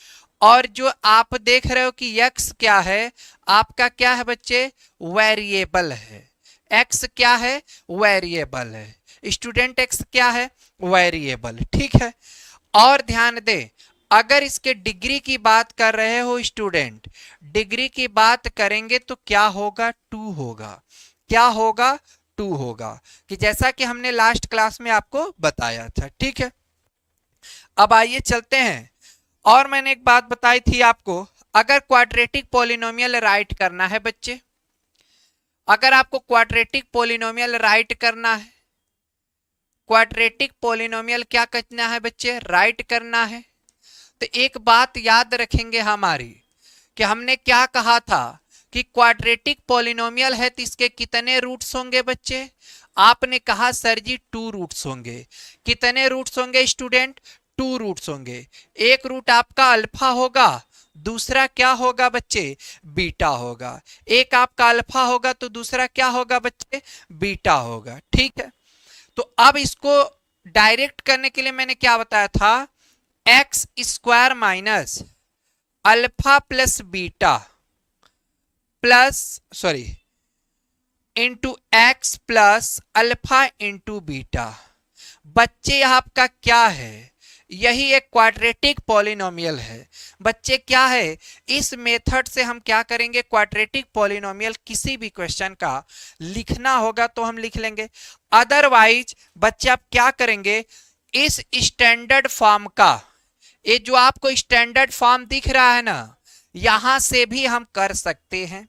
और जो आप देख रहे हो कि x क्या है? आपका क्या है बच्चे? वेरिएबल है। x क्या है? वेरिएबल है। स्टूडेंट x क्या है? वेरिएबल। ठीक है, और ध्यान दे अगर इसके डिग्री की बात कर रहे हो स्टूडेंट, डिग्री की बात करेंगे तो क्या होगा? 2 होगा। क्या होगा? 2 होगा, कि जैसा कि हमने लास्ट क्लास में आपको बताया था। ठीक है, अब आइए चलते हैं। और मैंने एक बात बताई थी आपको, अगर क्वाड्रेटिक पॉलिनोमियल राइट करना है बच्चे, अगर आपको क्वाड्रेटिक पॉलिनोमियल राइट करना है, क्वाड्रेटिक पॉलिनोमियल क्या करना है बच्चे? राइट करना है। तो एक बात याद रखेंगे हमारी कि हमने क्या कहा था कि क्वाड्रेटिक पॉलिनोमियल है तो इसके कितने रूट्स होंगे बच्चे? आपने कहा सर जी 2 रूट्स होंगे। कितने रूट्स होंगे स्टूडेंट? 2 रूट्स होंगे। एक रूट आपका अल्फा होगा, दूसरा क्या होगा बच्चे? बीटा होगा। एक आपका अल्फा होगा तो दूसरा क्या होगा बच्चे? बीटा होगा। ठीक है, तो अब इसको डायरेक्ट करने के लिए मैंने क्या बताया था? x² minus alpha plus beta plus sorry into x plus alpha into beta. बच्चे आपका क्या है? यही एक क्वाड्रेटिक पॉलिनोमियल है बच्चे। क्या है? इस मेथड से हम क्या करेंगे? क्वाड्रेटिक पॉलिनोमियल किसी भी क्वेश्चन का लिखना होगा तो हम लिख लेंगे। अदरवाइज बच्चे आप क्या करेंगे? इस स्टैंडर्ड फॉर्म का, ये जो आपको स्टैंडर्ड फॉर्म दिख रहा है ना, यहां से भी हम कर सकते हैं।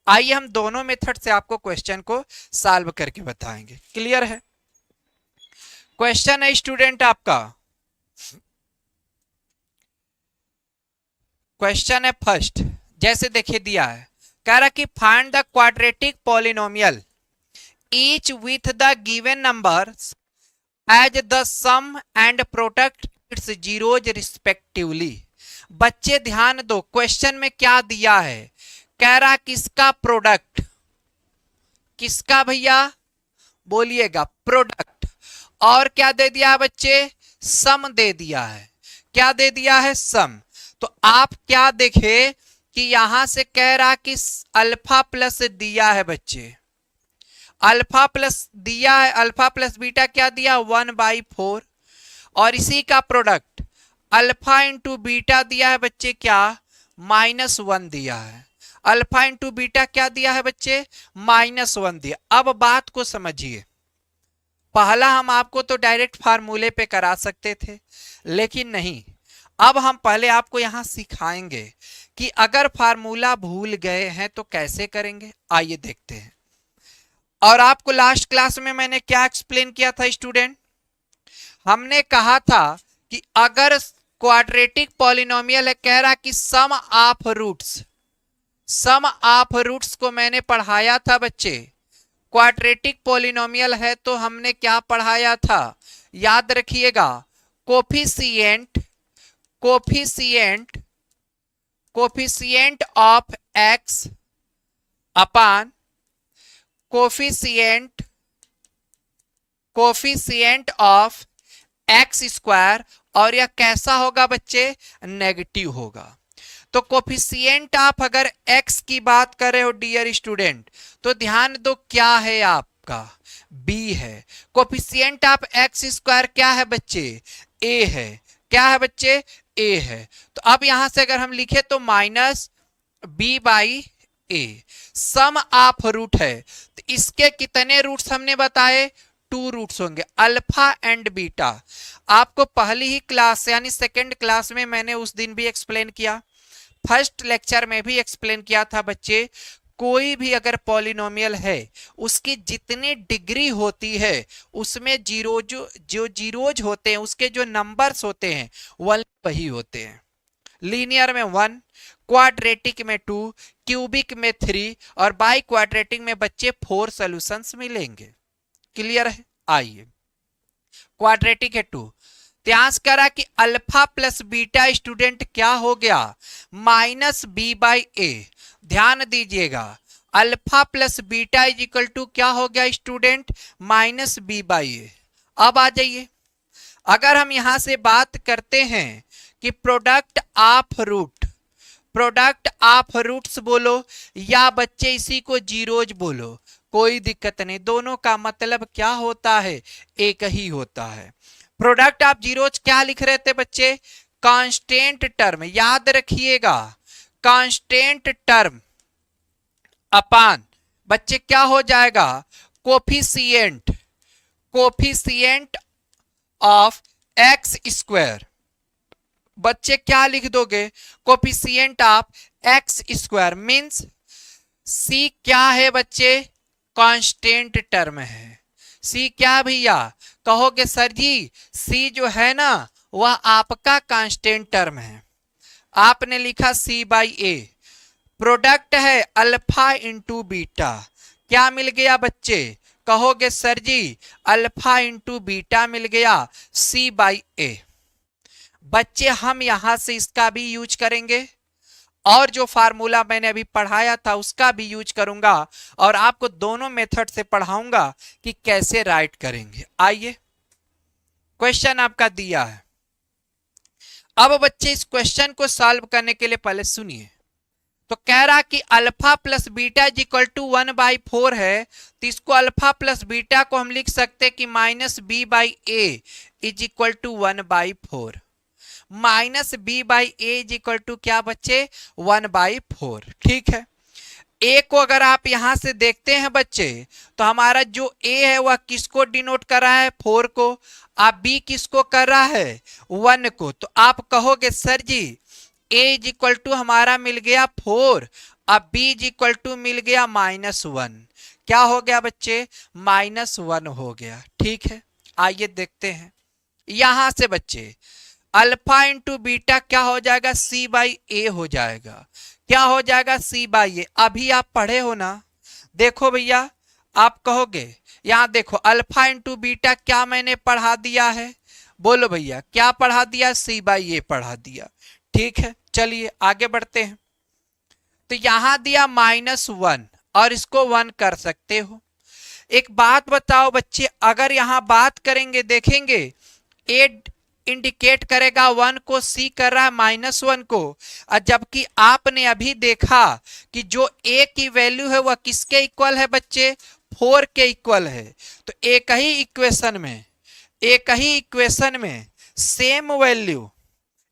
आइए हम दोनों मेथड से आपको क्वेश्चन को सॉल्व करके बताएंगे। क्लियर है? क्वेश्चन है स्टूडेंट आपका, क्वेश्चन है फर्स्ट, जैसे देखिए दिया है, कह रहा कि find the quadratic polynomial each with the given numbers as the sum and product its zeros respectively. बच्चे ध्यान दो, क्वेश्चन में क्या दिया है, कह रहा किसका प्रोडक्ट, किसका भैया बोलिएगा, प्रोडक्ट, और क्या दे दिया है बच्चे, सम दे दिया है। क्या दे दिया है, सम। तो आप क्या देखे कि यहां से कह रहा कि अल्फा प्लस दिया है बच्चे, अल्फा प्लस दिया है, अल्फा प्लस बीटा क्या दिया, 1/4, और इसी का प्रोडक्ट अल्फा इंटू बीटा दिया है बच्चे क्या, -1 दिया है। अल्फा इंटू बीटा क्या दिया है बच्चे, -1 दिया। अब बात को समझिए, पहला हम आपको तो डायरेक्ट फार्मूले पे करा सकते थे, लेकिन नहीं, अब हम पहले आपको यहां सिखाएंगे कि अगर फार्मूला भूल गए हैं तो कैसे करेंगे। आइए देखते हैं। और आपको लास्ट क्लास में मैंने क्या एक्सप्लेन किया था स्टूडेंट, हमने कहा था कि अगर क्वाड्रेटिक पॉलिनोमियल है, कह रहा कि sum of roots, sum of roots को मैंने पढ़ाया था बच्चे। क्वाड्रेटिक पॉलिनोमियल है तो हमने क्या पढ़ाया था, याद रखिएगा, coefficient, coefficient, coefficient of x upon coefficient, coefficient of x square, और यह कैसा होगा बच्चे, नेगेटिव होगा। तो कोफिशिएंट आप अगर x की बात कर रहे हो डियर स्टूडेंट, तो ध्यान दो क्या है आपका, b है। कोफिशिएंट ऑफ एक्स स्क्वायर क्या है बच्चे, a है। क्या है बच्चे, a है। तो अब यहां से अगर हम लिखे तो -b/a, सम ऑफ रूट है, तो इसके कितने रूट्स हमने बताए, 2 रूट्स होंगे, अल्फा एंड बीटा। आपको पहली ही क्लास यानी सेकंड क्लास में मैंने उस दिन भी एक्सप्लेन किया, फर्स्ट लेक्चर में भी एक्सप्लेन किया था बच्चे, कोई भी अगर पॉलिनोमियल है उसकी जितनी डिग्री होती है उसमें जो जीरोज होते हैं, उसके जो नंबर्स होते हैं वही होते हैं। लीनियर में 1, क्वाड्रेटिक में 2, क्यूबिक में 3, और बाई क्वाड्रेटिक में बच्चे 4 सॉल्यूशंस मिलेंगे। क्लियर है? आइए, क्वाड्रेटिक है 2, त्यास करा कि अल्फा प्लस बीटा स्टूडेंट क्या हो गया, -b/a। ध्यान दीजिएगा, alpha plus beta is equal to क्या हो गया स्टूडेंट, -b/a। अब आ जाइए, अगर हम यहां से बात करते हैं कि product of root, product of roots बोलो या बच्चे इसी को जीरोज बोलो, कोई दिक्कत नहीं, दोनों का मतलब क्या होता है, एक ही होता है। प्रोडक्ट ऑफ जीरोज क्या लिख रहे थे बच्चे, कांस्टेंट टर्म, याद रखिएगा, कांस्टेंट टर्म अपान बच्चे क्या हो जाएगा, coefficient, coefficient of x square. बच्चे क्या लिख दोगे, coefficient of x square means c क्या है बच्चे, कांस्टेंट टर्म है। सी क्या भैया, कहोगे सर जी सी जो है ना वह आपका कांस्टेंट टर्म है, आपने लिखा c/a। प्रोडक्ट है अल्फा इंटू बीटा, क्या मिल गया बच्चे, कहोगे sir ji alpha into beta मिल गया, c/a। बच्चे हम यहां से इसका भी यूज करेंगे, और जो फार्मूला मैंने अभी पढ़ाया था उसका भी यूज करूंगा, और आपको दोनों मेथड से पढ़ाऊंगा कि कैसे राइट करेंगे। आइए, क्वेश्चन आपका दिया है। अब बच्चे इस क्वेश्चन को सॉल्व करने के लिए पहले सुनिए, तो कह रहा कि alpha plus beta is equal to 1/4 है, तो इसको अल्फा प्लस बीटा को हम लिख सकते हैं कि -b/a is equal to 1/4, -b/a is equal to क्या बच्चे, 1/4। ठीक है, a को अगर आप यहां से देखते हैं बच्चे, तो हमारा जो a है वह किसको डिनोट कर रहा है, 4 को, आप b किसको कर रहा है, 1 को। तो आप कहोगे sir ji a is equal to हमारा मिल गया 4, अब b इज इक्वल टू मिल गया -1, क्या हो गया बच्चे, -1 हो गया। ठीक है, आइए देखते हैं यहां से बच्चे अल्फा इंटू बीटा क्या हो जाएगा, c/a हो जाएगा। क्या हो जाएगा, c/a। अभी आप पढ़े हो ना, देखो भैया आप कहोगे यहां देखो अल्फा इंटू बीटा क्या मैंने पढ़ा दिया है, बोलो भैया क्या पढ़ा दिया, c/a पढ़ा दिया। ठीक है, चलिए आगे बढ़ते हैं। तो यहां दिया -1 और इसको 1 कर सकते हो। एक बात बताओ बच्चे, अगर यहां बात करेंगे देखेंगे ए इंडिकेट करेगा 1 को, सी कर रहा है -1 को, और जबकि आपने अभी देखा कि जो ए की वैल्यू है वह किसके इक्वल है बच्चे, 4 के इक्वल है। तो एक ही इक्वेशन में सेम वैल्यू,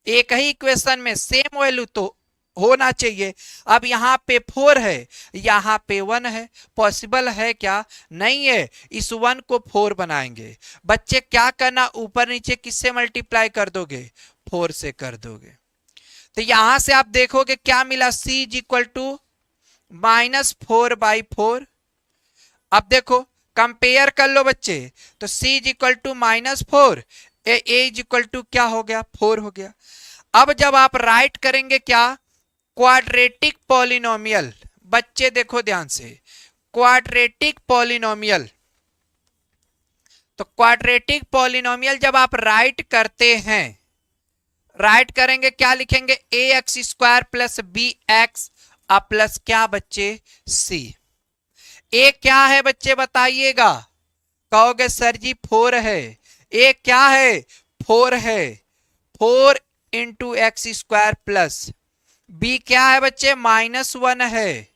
एक ही इक्वेशन में सेम वैल्यू तो होना चाहिए। अब यहाँ पे 4 है, यहाँ पे 1 है, पॉसिबल है क्या, नहीं है। इस 1 को 4 बनाएंगे बच्चे, क्या करना, ऊपर नीचे किससे मल्टीप्लाई कर दोगे, 4 से कर दोगे। तो यहां से आप देखोगे क्या मिला, c इज इक्वल टू -4/4। अब देखो कंपेयर कर लो बच्चे, तो c is equal to -4, a is equal to क्या हो गया, 4 हो गया। अब जब आप राइट करेंगे क्या, क्वाड्रेटिक पॉलिनोमियल, बच्चे देखो ध्यान से, क्वाड्रेटिक पॉलिनोमियल, तो क्वाड्रेटिक पॉलिनोमियल जब आप राइट करते हैं, राइट करेंगे क्या लिखेंगे, ax² प्लस bx प्लस क्या बच्चे, c। ए क्या है बच्चे बताइएगा, कहोगे सर जी 4 है, ए क्या है, 4 है, 4 इंटू x² प्लस b क्या है बच्चे, -1 है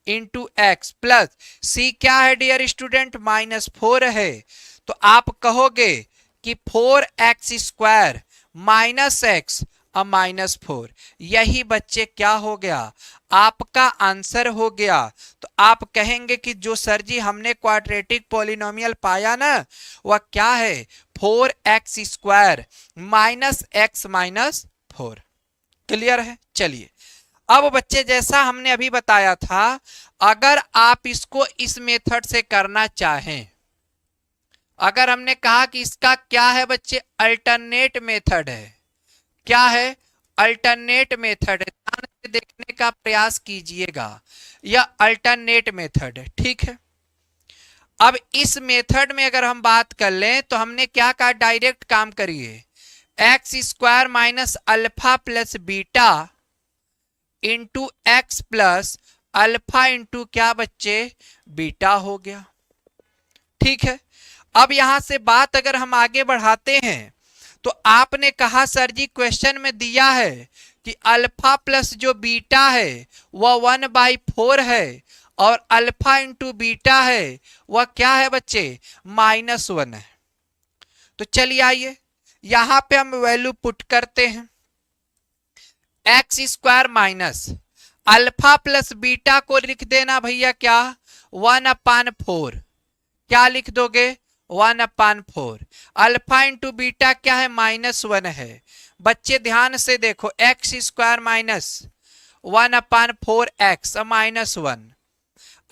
इंटू एक्स, प्लस c क्या है डियर स्टूडेंट, -4 है। तो आप कहोगे कि 4x² माइनस एक्स और -4, यही बच्चे क्या हो गया, आपका आंसर हो गया। तो आप कहेंगे कि जो सर जी हमने क्वाड्रेटिक पॉलिनोमियल पाया ना, वह क्या है, 4x² minus x minus 4। Clear है, चलिए अब बच्चे जैसा हमने अभी बताया था, अगर आप इसको इस मेथड से करना चाहें, अगर हमने कहा कि इसका क्या है बच्चे, अल्टरनेट मेथड है, क्या है, अल्टरनेट मेथड है, ध्यान से देखने का प्रयास कीजिएगा, यह अल्टरनेट मेथड है। ठीक है, अब इस मेथड में अगर हम बात कर लें तो हमने क्या कहा, डायरेक्ट काम करिए, x² minus alpha plus beta into x plus alpha into क्या बच्चे, बीटा हो गया। ठीक है, अब यहां से बात अगर हम आगे बढ़ाते हैं, तो आपने कहा सर जी क्वेश्चन में दिया है कि अल्फा प्लस जो बीटा है वह 1/4 है, और अल्फा इंटू बीटा है वह क्या है बच्चे, -1 है। तो चलिए आइए यहां पे हम वैल्यू पुट करते हैं, x² minus alpha plus beta को लिख देना भैया क्या, 1/4, क्या लिख दोगे, 1/4। अल्फा इंटू बीटा क्या है, -1 है। बच्चे ध्यान से देखो, x² माइनस 1/4x -1,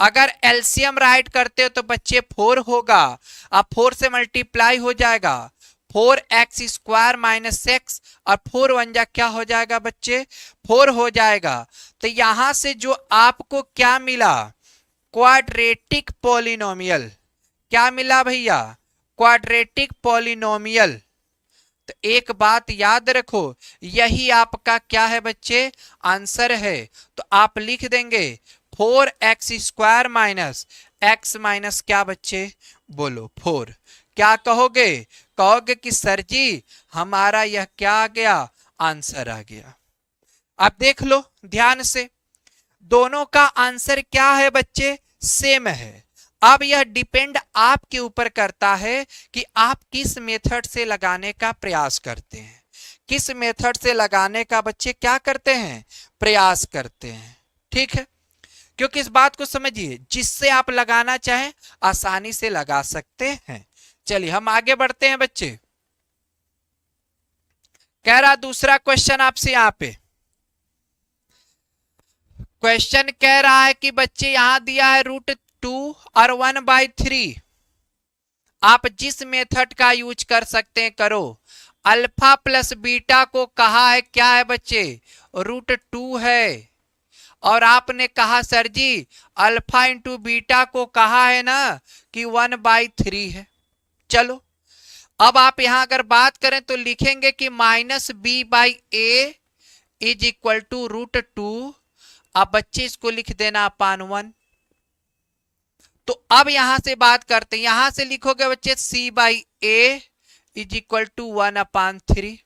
अगर एलसीएम राइट करते हो तो बच्चे 4 होगा, अब 4 से मल्टीप्लाई हो जाएगा, 4x² माइनस एक्स, और 4 1 जा क्या हो जाएगा बच्चे, 4 हो जाएगा। तो यहां से जो आपको क्या मिला, क्वाड्रेटिक पॉलिनोमियल, क्या मिला भैया, क्वाड्रेटिक पॉलिनोमियल। तो एक बात याद रखो, यही आपका क्या है बच्चे, आंसर है। तो आप लिख देंगे 4x² माइनस एक्स माइनस क्या बच्चे, बोलो 4। क्या कहोगे, कहोगे कि सर जी हमारा यह क्या आ गया, आंसर आ गया। अब देख लो ध्यान से, दोनों का आंसर क्या है बच्चे, सेम है। अब यह डिपेंड आपके ऊपर करता है कि आप किस मेथड से लगाने का प्रयास करते हैं, किस मेथड से लगाने का बच्चे क्या करते हैं, प्रयास करते हैं। ठीक है, क्योंकि इस बात को समझिए, जिससे आप लगाना चाहें आसानी से लगा सकते हैं। चलिए हम आगे बढ़ते हैं बच्चे। कह रहा दूसरा क्वेश्चन आपसे यहां पे, क्वेश्चन कह रहा है कि बच्चे यहां दिया है √2 और 1/3। आप जिस मेथड का यूज कर सकते हैं करो। अल्फा प्लस बीटा को कहा है क्या है बच्चे, √2 है। और आपने कहा sir ji alpha into beta को कहा है ना कि 1/3 है। चलो अब आप यहां अगर बात करें तो लिखेंगे कि -b/a इज इक्वल टू √2। अब बच्चे इसको लिख देना अपान 1। तो अब यहां से बात करते हैं, यहां से लिखोगे बच्चे c/a इज इक्वल टू 1/3।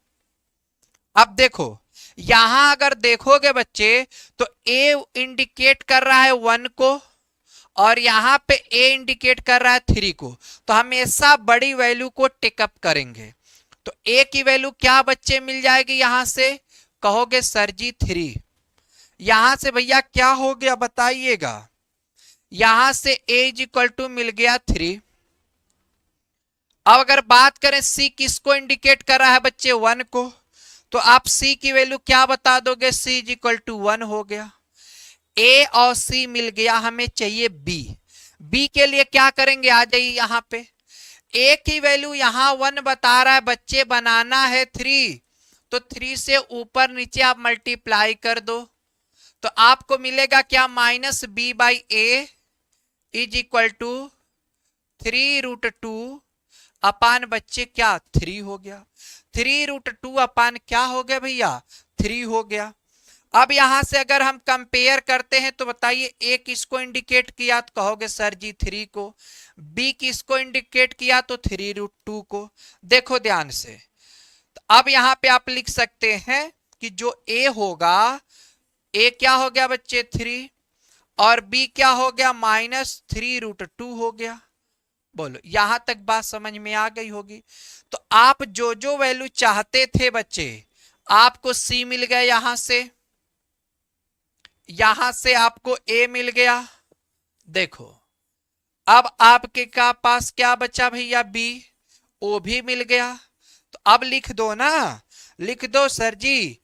अब देखो यहां अगर देखोगे बच्चे तो a इंडिकेट कर रहा है 1 को और यहां पे a इंडिकेट कर रहा है 3 को। तो हमेशा बड़ी वैल्यू को टेकअप करेंगे। तो a की वैल्यू क्या बच्चे मिल जाएगी यहां से, कहोगे सर जी 3। यहां से भैया क्या हो गया बताइएगा, यहां से a इज इक्वल टू मिल गया 3। अब अगर बात करें c किसको इंडिकेट कर रहा है बच्चे 1 को, तो आप c की वैल्यू क्या बता दोगे, c इज इक्वल टू 1 हो गया। a और c मिल गया, हमें चाहिए b। b के लिए क्या करेंगे, आ जाइए यहां पे। a की वैल्यू यहां 1 बता रहा है बच्चे, बनाना है 3। तो 3 से ऊपर नीचे आप मल्टीप्लाई कर दो तो आपको मिलेगा क्या, -b/a इज इक्वल टू 3√2 अपान बच्चे क्या 3 हो गया। 3√2 अपान क्या हो गया भैया, 3 हो गया। अब यहां से अगर हम कंपेयर करते हैं तो बताइए a किसको इंडिकेट किया, तो कहोगे सर जी 3 को। b किसको इंडिकेट किया, तो 3√2 को। देखो ध्यान से, तो अब यहां पे आप लिख सकते हैं कि जो a होगा, a क्या हो गया बच्चे 3 और b क्या हो गया -3√2 हो गया। बोलो यहां तक बात समझ में आ गई होगी। तो आप जो जो वैल्यू चाहते थे बच्चे, आपको c मिल गया, यहां से आपको a मिल गया। देखो अब आपके का पास क्या बचा भैया, b, o भी मिल गया। तो अब लिख दो ना, लिख दो सर जी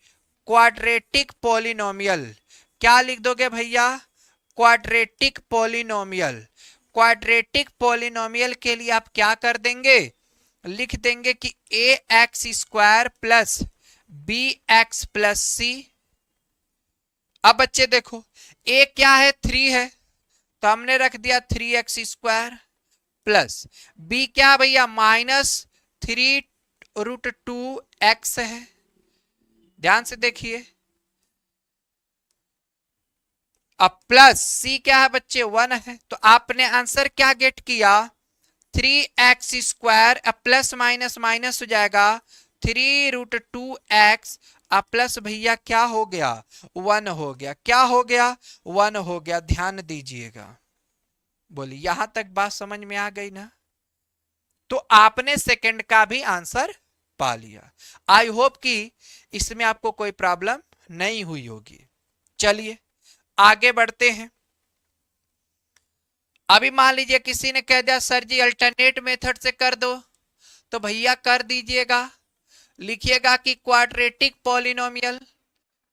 क्वाड्रेटिक पॉलिनोमियल। क्या लिख दोगे भैया, क्वाड्रेटिक पॉलिनोमियल। क्वाड्रेटिक पॉलिनोमियल के लिए आप क्या कर देंगे, लिख देंगे कि ax² plus bx plus c। अब बच्चे देखो a क्या है 3 है, तो हमने रख दिया 3x² प्लस b क्या भैया -3√2x है। ध्यान से देखिए, अब प्लस c क्या है बच्चे 1 है। तो आपने आंसर क्या गेट किया, 3x² प्लस माइनस माइनस हो जाएगा 3√2x प्लस भैया क्या हो गया 1 हो गया। क्या हो गया 1 हो गया। ध्यान दीजिएगा, बोलिए यहां तक बात समझ में आ गई ना। तो आपने सेकंड का भी आंसर पा लिया। आई होप कि इसमें आपको कोई प्रॉब्लम नहीं हुई होगी। चलिए आगे बढ़ते हैं। अभी मान लीजिए किसी ने कह दिया सर जी अल्टरनेट मेथड से कर दो, तो भैया कर दीजिएगा। लिखिएगा कि क्वाड्रेटिक पॉलिनोमियल,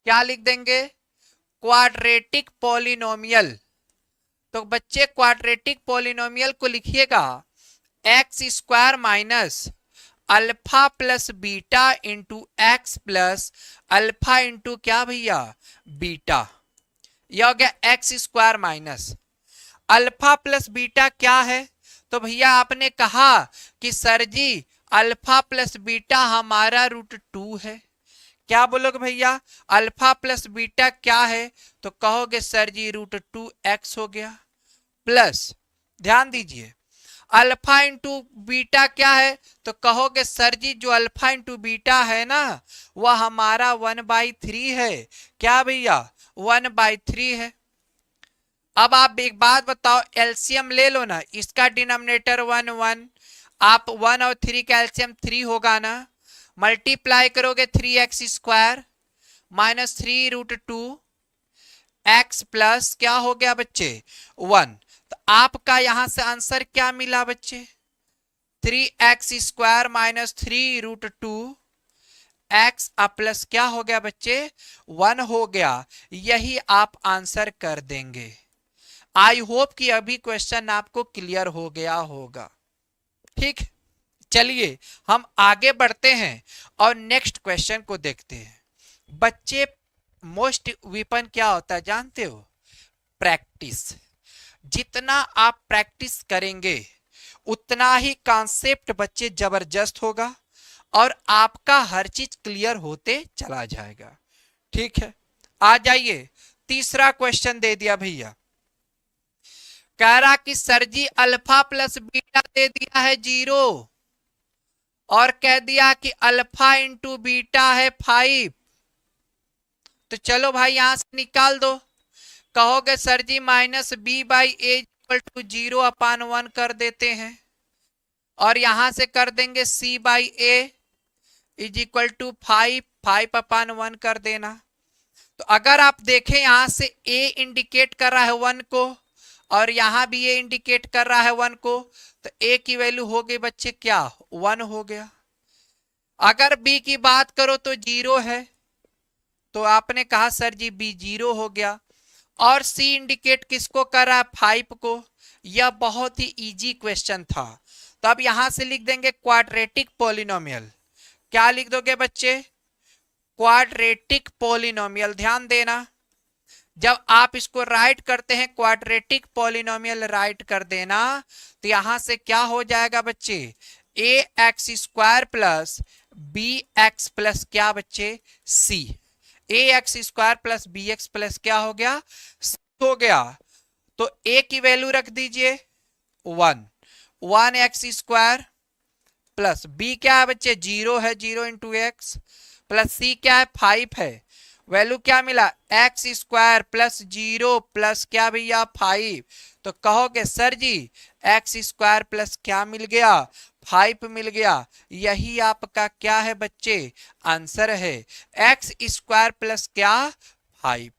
क्या लिख देंगे, क्वाड्रेटिक पॉलिनोमियल। तो बच्चे क्वाड्रेटिक पॉलिनोमियल को लिखिएगा x² minus alpha plus beta into x plus alpha into क्या भैया बीटा। यह हो गया x² minus alpha plus beta क्या है। तो भैया आपने कहा कि sir ji alpha plus beta हमारा √2 है। क्या बोलोगे भैया, अल्फा प्लस बीटा क्या है, तो कहोगे सर जी √2x हो गया। प्लस ध्यान दीजिए अल्फा इंटू बीटा क्या है, तो कहोगे सर जी जो अल्फा इंटू बीटा है ना वह हमारा 1/3 है। क्या भैया 1/3 है। अब आप एक बात बताओ, एलसीएम ले लो ना, इसका डिनोमिनेटर 1 1, आप 1 और 3 का एलसीएम 3 होगा ना, मल्टीप्लाई करोगे 3x² माइनस 3√2 x प्लस क्या हो गया बच्चे 1। तो आपका यहां से आंसर क्या मिला बच्चे, 3x² माइनस 3√2 x प्लस क्या हो गया बच्चे 1 हो गया। यही आप आंसर कर देंगे। आई होप कि अभी क्वेश्चन आपको क्लियर हो गया होगा। ठीक, चलिए हम आगे बढ़ते हैं और नेक्स्ट क्वेश्चन को देखते हैं। बच्चे मोस्ट वीपन क्या होता है जानते हो? प्रैक्टिस। जितना आप प्रैक्टिस करेंगे उतना ही कॉन्सेप्ट बच्चे जबरदस्त होगा और आपका हर चीज क्लियर होते चला जाएगा। ठीक है, आ जाइए, तीसरा क्वेश्चन दे दिया भैया। कह रहा कि sir ji alpha plus beta दे दिया है 0 और कह दिया कि अल्फा इंटू बीटा है 5। तो चलो भाई यहां से निकाल दो। कहोगे sir ji minus b by a equal to 0/1 कर देते हैं और यहां से कर देंगे c by a is equal to 5/1 कर देना। तो अगर आप देखें यहां से ए इंडिकेट कर रहा है 1 को और यहां भी ए इंडिकेट कर रहा है 1 को, तो ए की वैल्यू हो गई बच्चे क्या 1 हो गया। अगर बी की बात करो तो 0 है, तो आपने कहा सर जी बी 0 हो गया। और सी इंडिकेट किसको कर रहा है 5 को। यह बहुत ही इजी क्वेश्चन था। तो अब यहां से लिख देंगे क्वाड्रेटिक पॉलिनोमियल। क्या लिख दोगे बच्चे? Quadratic polynomial. ध्यान देना, जब आप इसको राइट करते हैं क्वाड्रेटिक पॉलिनोमियल राइट कर देना, तो यहां से क्या हो जाएगा बच्चे a x square plus b x plus क्या बच्चे c. A x square plus b x plus क्या हो गया सी हो गया। तो ए की वैल्यू रख दीजिए 1 एक्स स्क्वायर प्लस बी क्या है बच्चे 0 है 0 इंटू एक्स प्लस सी क्या है 5 है। वैल्यू क्या मिला एक्स स्क्वायर प्लस 0 प्लस क्या भैया 5। तो कहोगे सर जी एक्स स्क्वायर प्लस क्या मिल गया 5 मिल गया। यही आपका क्या है बच्चे आंसर है एक्स स्क्वायर प्लस क्या 5।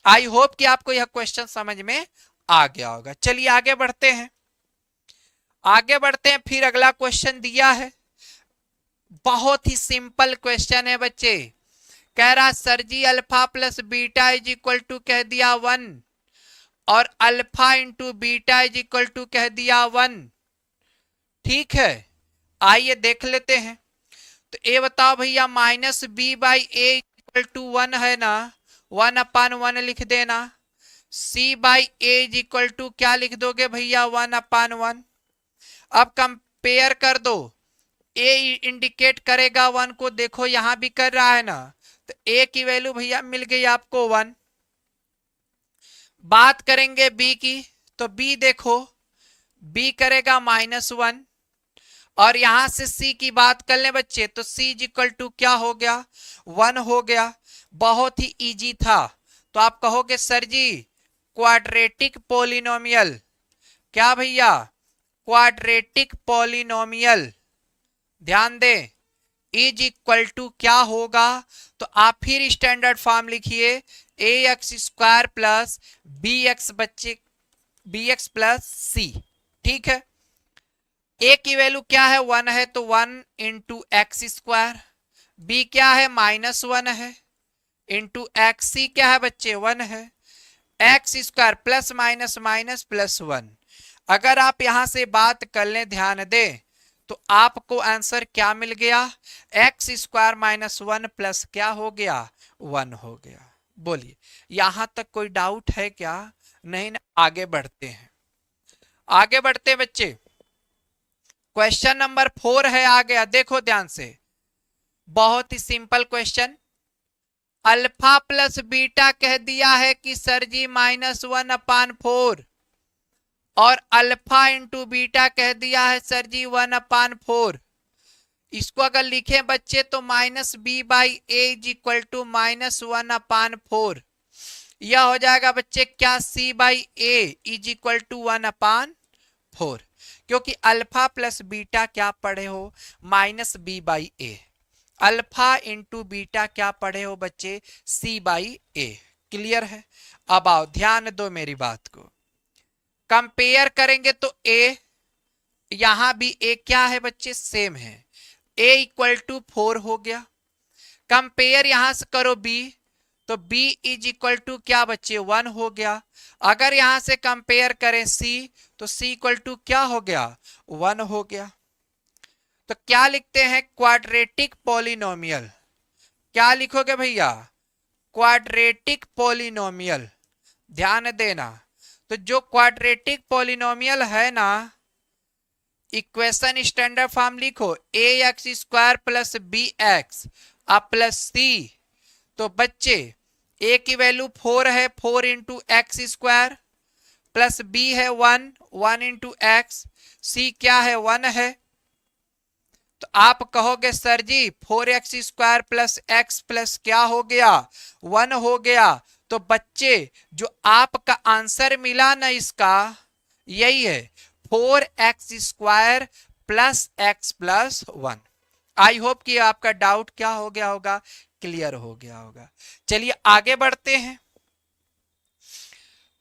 आई होप कि आपको यह क्वेश्चन समझ में आ गया होगा। चलिए आगे बढ़ते हैं, आगे बढ़ते हैं। फिर अगला क्वेश्चन दिया है, बहुत ही सिंपल क्वेश्चन है बच्चे। कह रहा sir ji alpha plus beta is equal to कह दिया 1 और alpha into beta is equal to कह दिया 1। ठीक है, आइए देख लेते हैं। तो ये बताओ भैया minus b by a equal to 1 है ना, 1/1 लिख देना। C by a is equal to क्या लिख दोगे भैया 1/1। अब कंपेयर कर दो, ए इंडिकेट करेगा 1 को, देखो यहां भी कर रहा है ना। तो ए की वैल्यू भैया मिल गई आपको 1। बात करेंगे बी की, तो बी देखो बी करेगा -1 और यहां से सी की बात कर ले बच्चे, तो सी इज इक्वल टू क्या हो गया 1 हो गया। बहुत ही इजी था। तो आप कहोगे सर जी क्वाड्रेटिक पॉलिनोमियल क्या भैया क्वाड्रेटिक पॉलिनोमियल, ध्यान दें इज इक्वल टू क्या होगा। तो आप फिर स्टैंडर्ड फॉर्म लिखिए a x square plus b x बच्चे बी एक्स प्लस सी। ठीक है, ए की वैल्यू क्या है 1 है, तो 1 इंटू एक्स स्क्वायर। बी क्या है -1 है इंटू एक्स। सी क्या है बच्चे 1 है। X square plus minus minus plus 1। अगर आप यहां से बात कर लें ध्यान दें, तो आपको आंसर क्या मिल गया एक्स स्क्वायर -1 प्लस क्या हो गया 1 हो गया। बोलिए यहां तक कोई डाउट है क्या? नहीं ना, आगे बढ़ते हैं, आगे बढ़ते बच्चे। क्वेश्चन नंबर 4 है, आ गया, देखो ध्यान से, बहुत ही simple question. Alpha plus beta कह दिया है कि सर जी -1/4 और अल्फा इंटू बीटा कह दिया है सर जी 1/4। इसको अगर लिखे बच्चे तो minus b by a is equal to -1/4। यह हो जाएगा बच्चे क्या c by a is equal to 1/4, क्योंकि अल्फा प्लस बीटा क्या पढ़े हो -b by a. Alpha into beta क्या पढ़े हो बच्चे c बाई ए। क्लियर है? अब आओ ध्यान दो मेरी बात को, कंपेयर करेंगे तो a, यहां भी a क्या है बच्चे सेम है, a इक्वल टू 4 हो गया। कंपेयर यहां से करो b, तो b इज इक्वल टू क्या बच्चे 1 हो गया। अगर यहां से कंपेयर करें c, तो c इक्वल टू क्या हो गया 1 हो गया। तो क्या लिखते हैं क्वाड्रेटिक पॉलिनोमियल। क्या लिखोगे भैया क्वाड्रेटिक पॉलिनोमियल। ध्यान देना, तो जो क्वाड्रेटिक पॉलिनोमियल है ना, इक्वेशन स्टैंडर्ड फॉर्म लिखो a x square plus b x plus c. तो बच्चे ए की वैल्यू 4 है, 4 into x square, plus b है 1, 1 इंटू एक्स, सी क्या है 1 है। तो आप कहोगे सर जी 4x square plus x plus क्या हो गया 1 हो गया। तो बच्चे जो आपका आंसर मिला ना इसका, यही है 4x square plus x plus 1। आई होप कि आपका डाउट क्या हो गया होगा, क्लियर हो गया होगा। चलिए आगे बढ़ते हैं।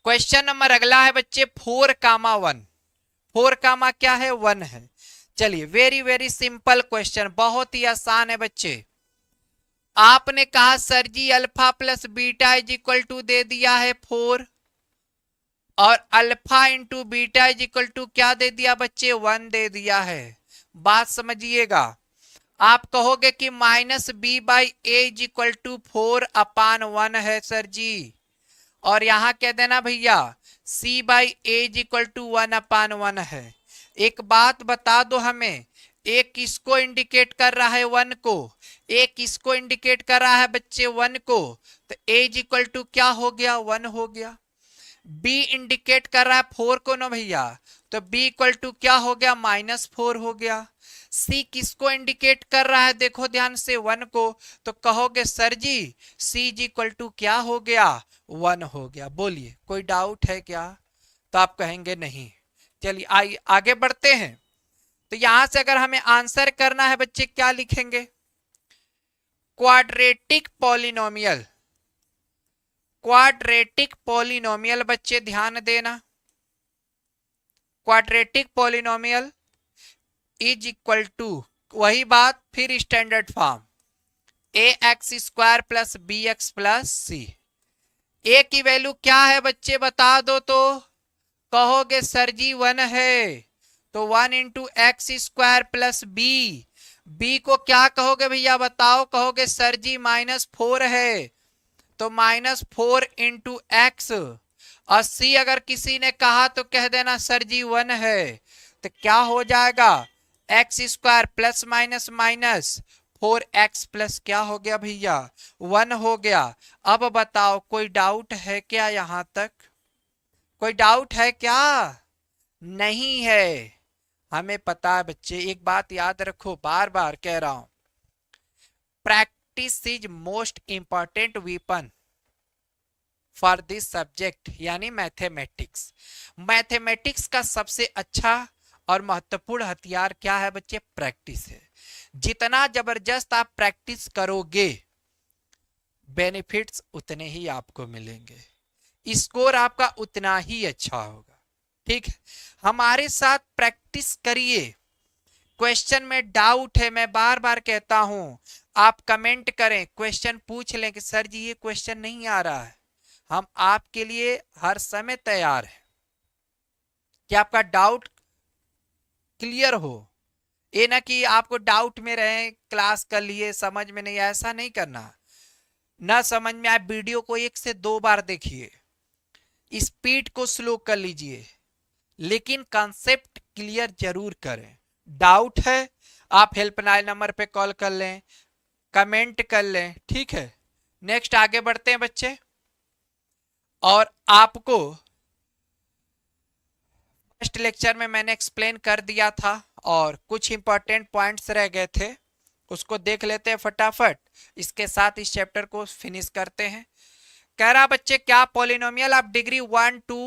क्वेश्चन नंबर अगला है बच्चे 4,1। 4, क्या है 1 है। चलिए वेरी वेरी सिंपल क्वेश्चन, बहुत ही आसान है बच्चे। आपने कहा sir ji alpha plus beta is equal to दे दिया है 4, और alpha into beta is equal to क्या दे दिया बच्चे 1 दे दिया है। बात समझिएगा, आप कहोगे कि minus b by a is equal to 4/1 है सर जी, और यहां कह देना भैया c by a is equal to 1/1 है। एक बात बता दो हमें, एक किसको इंडिकेट कर रहा है 1 को, एक किसको इंडिकेट कर रहा है बच्चे 1 को। तो a इज इक्वल टू क्या हो गया 1 हो गया। b इंडिकेट कर रहा है 4 को ना भैया, तो b इक्वल टू क्या हो गया -4 हो गया। c किसको इंडिकेट कर रहा है देखो ध्यान से 1 को, तो कहोगे sir ji c is equal to क्या हो गया 1 हो गया। बोलिए कोई डाउट है क्या, तो आप कहेंगे नहीं। चलिए आगे बढ़ते हैं। तो यहां से अगर हमें आंसर करना है बच्चे क्या लिखेंगे, क्वाड्रेटिक पॉलिनोमियल। क्वाड्रेटिक पॉलिनोमियल बच्चे ध्यान देना, quadratic polynomial is equal to वही बात फिर standard form a x square plus b x plus c. A की वैल्यू क्या है बच्चे बता दो, तो कहोगे सर जी 1 है, तो 1 into x square plus b, b को क्या कहोगे भैया बताओ, कहोगे सर जी -4 है, तो -4 इंटू एक्स, और सी अगर किसी ने कहा तो कह देना सर जी 1 है। तो क्या हो जाएगा x square plus minus minus 4x plus क्या हो गया भैया 1 हो गया। अब बताओ कोई डाउट है क्या, यहां तक कोई डाउट है क्या, नहीं है। हमें पता है बच्चे, एक बात याद रखो, बार बार कह रहा हूं, practice is most important weapon for this subject, यानी मैथमेटिक्स। मैथमेटिक्स का सबसे अच्छा और महत्वपूर्ण हथियार क्या है बच्चे, प्रैक्टिस है। जितना जबरदस्त आप प्रैक्टिस करोगे बेनिफिट्स उतने ही आपको मिलेंगे, स्कोर आपका उतना ही अच्छा होगा। ठीक है, हमारे साथ प्रैक्टिस करिए। क्वेश्चन में डाउट है, मैं बार बार कहता हूं, आप कमेंट करें, क्वेश्चन पूछ लें कि सर जी ये क्वेश्चन नहीं आ रहा है, हम आपके लिए हर समय तैयार हैं कि आपका डाउट क्लियर हो। ये ना कि आपको डाउट में रहे, क्लास कर लिए समझ में नहीं, ऐसा नहीं करना। ना समझ में आए वीडियो को 1 से 2 बार देखिए, स्पीड को स्लो कर लीजिए, लेकिन कॉन्सेप्ट क्लियर जरूर करें। डाउट है आप हेल्पलाइन नंबर पे कॉल कर लें, कमेंट कर लें, ठीक है। नेक्स्ट आगे बढ़ते हैं बच्चे, और आपको फर्स्ट लेक्चर में मैंने एक्सप्लेन कर दिया था और कुछ इंपॉर्टेंट पॉइंट्स रह गए थे, उसको देख लेते हैं फटाफट, इसके साथ इस चैप्टर को फिनिश करते हैं। कह रहा बच्चे क्या polynomial of degree 1 2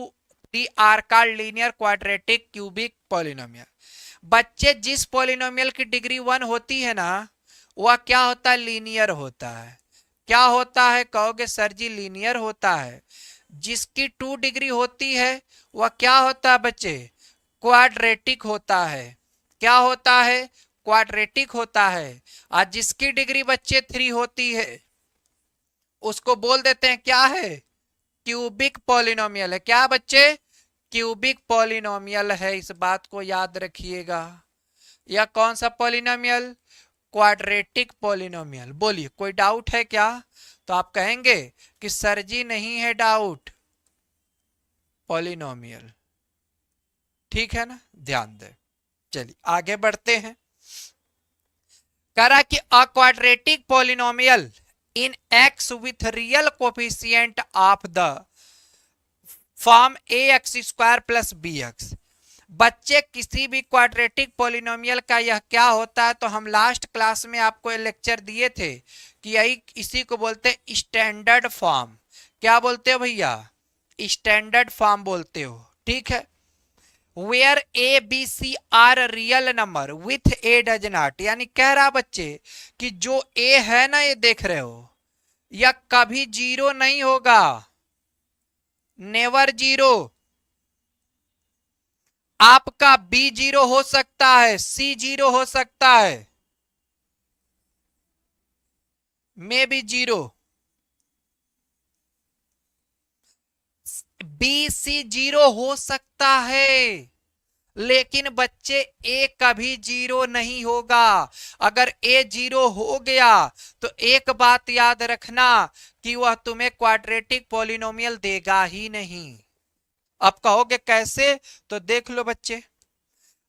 3 are called linear quadratic cubic polynomial. बच्चे जिस पॉलिनोमियल की डिग्री 1 होती है ना, वह क्या होता है, लीनियर होता है। क्या होता है, कहोगे सर जी लीनियर होता है। जिसकी 2 डिग्री होती है वह क्या होता है बच्चे, क्वाड्रेटिक होता है। क्या होता है, क्वाड्रेटिक होता है। आज जिसकी डिग्री बच्चे 3 होती है उसको बोल देते हैं क्या है, क्यूबिक पॉलिनोमियल है। क्या बच्चे, क्यूबिक पॉलिनोमियल है, इस बात को याद रखिएगा। या कौन सा पॉलिनोमियल, क्वाड्रेटिक पॉलिनोमियल। बोलिए कोई डाउट है क्या? तो आप कहेंगे कि सर जी नहीं है डाउट, पॉलिनोमियल। ठीक है ना, ध्यान दें। चलिए आगे बढ़ते हैं। करा कि a quadratic polynomial in x with real coefficient of the form a x square plus b x. बच्चे किसी भी क्वाड्रेटिक पॉलिनोमियल का यह क्या होता है, तो हम लास्ट क्लास में आपको लेक्चर दिए थे कि यही इसी को बोलते हैं स्टैंडर्ड फॉर्म। क्या बोलते हो भैया, स्टैंडर्ड फॉर्म बोलते हो। ठीक है, where a b c are real number with a does not, यानी कह रहा बच्चे कि जो ए है ना, ये देख रहे हो, यह कभी जीरो नहीं होगा, नेवर जीरो। आपका बी जीरो हो सकता है, सी जीरो हो सकता है, may be zero, b c zero हो सकता है, लेकिन बच्चे ए कभी जीरो नहीं होगा। अगर ए जीरो हो गया तो एक बात याद रखना कि वह तुम्हें क्वाड्रेटिक पॉलिनोमियल देगा ही नहीं। अब कहोगे कैसे, तो देख लो बच्चे,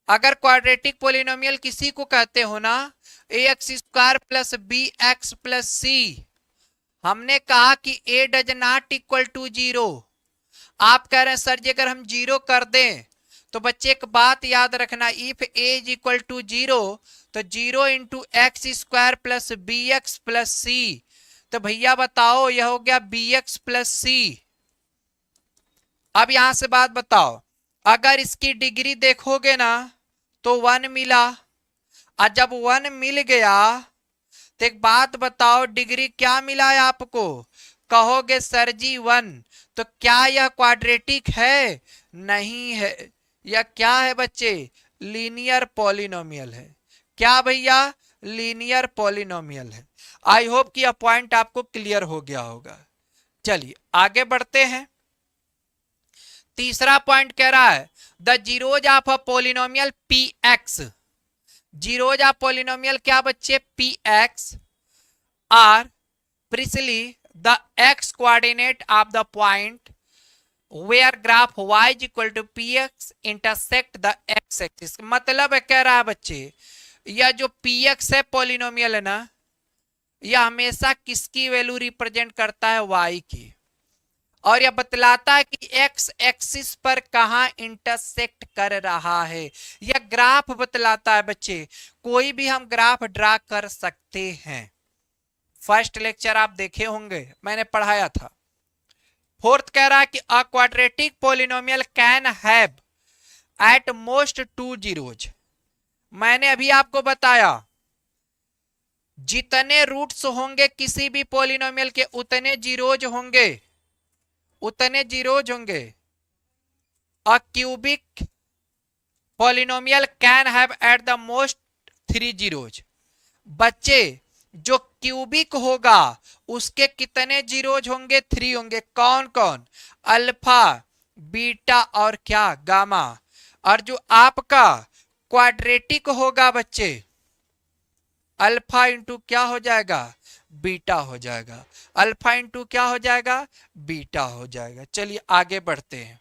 अगर क्वाड्रेटिक पॉलिनोमियल किसी को कहते हो ना, a x square plus b x plus c, हमने कहा कि a does not equal to zero. आप कह रहे हैं सर जी अगर हम जीरो कर दें, तो बच्चे एक बात याद रखना, if a is equal to zero तो zero into x square plus b x plus c, तो भैया बताओ यह हो गया बी एक्स प्लस सी। अब यहां से बात बताओ, अगर इसकी डिग्री देखोगे ना तो 1 मिला, और जब 1 मिल गया तो एक बात बताओ डिग्री क्या मिला है आपको, कहोगे सर जी 1, तो क्या यह क्वाड्रेटिक है? नहीं है, यह क्या है बच्चे, लीनियर पॉलिनोमियल है। क्या भैया, लीनियर पॉलिनोमियल है। आई होप कि यह पॉइंट आपको क्लियर हो गया होगा। चलिए आगे बढ़ते हैं। तीसरा पॉइंट कह रहा है the zeros of a polynomial p x. Zeros of polynomial क्या बच्चे, p x are precisely the x coordinate of the point where graph y is equal to px intersect the x axis. मतलब है कह रहा है बच्चे, यह जो px है पॉलिनोमियल है ना, यह हमेशा किसकी वैल्यू रिप्रेजेंट करता है, y की, और यह बतलाता है कि x एक्सिस पर कहां इंटरसेक्ट कर रहा है। यह ग्राफ बतलाता है बच्चे, कोई भी हम ग्राफ ड्रा कर सकते हैं। फर्स्ट लेक्चर आप देखे होंगे, मैंने पढ़ाया था। फोर्थ कह रहा है कि a quadratic polynomial can have at most 2 zeros. मैंने अभी आपको बताया जितने रूट्स होंगे किसी भी पॉलिनोमियल के उतने जीरोज होंगे, उतने जीरोज होंगे। A cubic polynomial can have at the most 3 zeros. बच्चे जो क्यूबिक होगा उसके कितने जीरोज होंगे, 3 होंगे। कौन कौन, अल्फा बीटा और क्या, गामा। और जो आपका क्वाड्रेटिक होगा बच्चे, अल्फा इंटू क्या हो जाएगा, बीटा हो जाएगा। अल्फा इंटू क्या हो जाएगा, बीटा हो जाएगा। चलिए आगे बढ़ते हैं।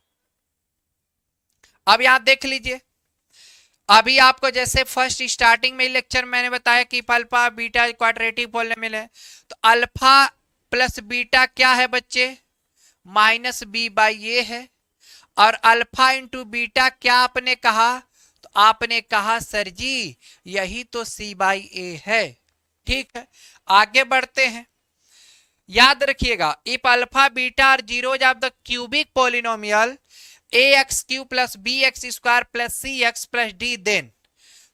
अब यहां देख लीजिए, अभी आपको जैसे फर्स्ट स्टार्टिंग में लेक्चर मैंने बताया कि अल्फा बीटा क्वाड्रेटिक पॉलिनोमियल है, तो अल्फा प्लस बीटा क्या है बच्चे, माइनस बी बाई ए है। और अल्फा इंटू बीटा क्या आपने कहा, तो आपने कहा सर जी यही तो सी बाई ए है। ठीक है, आगे बढ़ते हैं। याद रखिएगा, if alpha beta are zeros of the cubic polynomial a x cube plus b x square plus c x plus d, then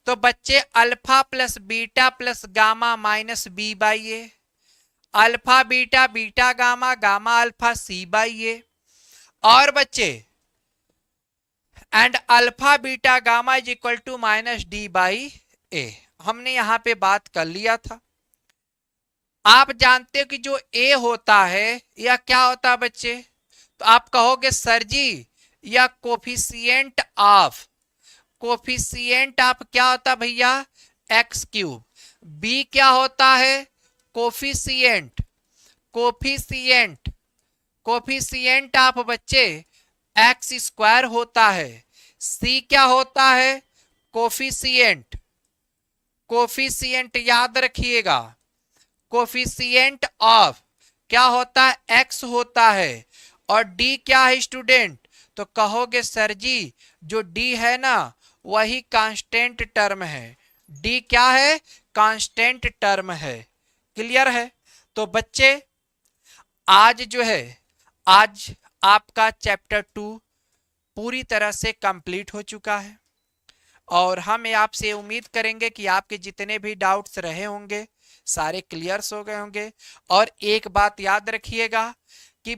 तो बच्चे alpha plus beta plus gamma minus b by a, alpha beta beta gamma gamma alpha c by a, और बच्चे and alpha beta gamma is equal to minus d by a, हमने यहां पे बात कर लिया था। आप जानते हो कि जो ए होता है यह क्या होता है बच्चे? तो आप कहोगे सर जी या कोफिशिएंट ऑफ क्या होता है भैया? X cube. बी क्या होता है? कोफिशिएंट कोफिशिएंट कोफिशिएंट ऑफ बच्चे एक्स स्क्वायर होता है। सी क्या होता है? कोफिशिएंट कोफिशिएंट याद रखिएगा, कोफिशिएंट ऑफ क्या होता है? एक्स होता है। और डी क्या है स्टूडेंट? तो कहोगे सर जी जो डी है ना वही कांस्टेंट टर्म है। डी क्या है? कांस्टेंट टर्म है। क्लियर है? तो बच्चे आज जो है, आज आपका चैप्टर 2 पूरी तरह से कंप्लीट हो चुका है और हम आपसे उम्मीद करेंगे कि आपके जितने भी डाउट्स रहे होंगे सारे क्लियर्स हो गए होंगे। और एक बात याद रखिएगा कि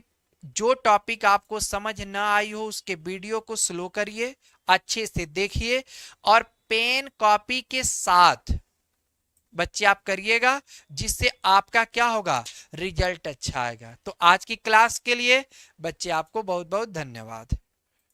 जो टॉपिक आपको समझ ना आई हो उसके वीडियो को स्लो करिए, अच्छे से देखिए और पेन कॉपी के साथ बच्चे आप करिएगा, जिससे आपका क्या होगा? रिजल्ट अच्छा आएगा। तो आज की क्लास के लिए बच्चे आपको बहुत बहुत धन्यवाद।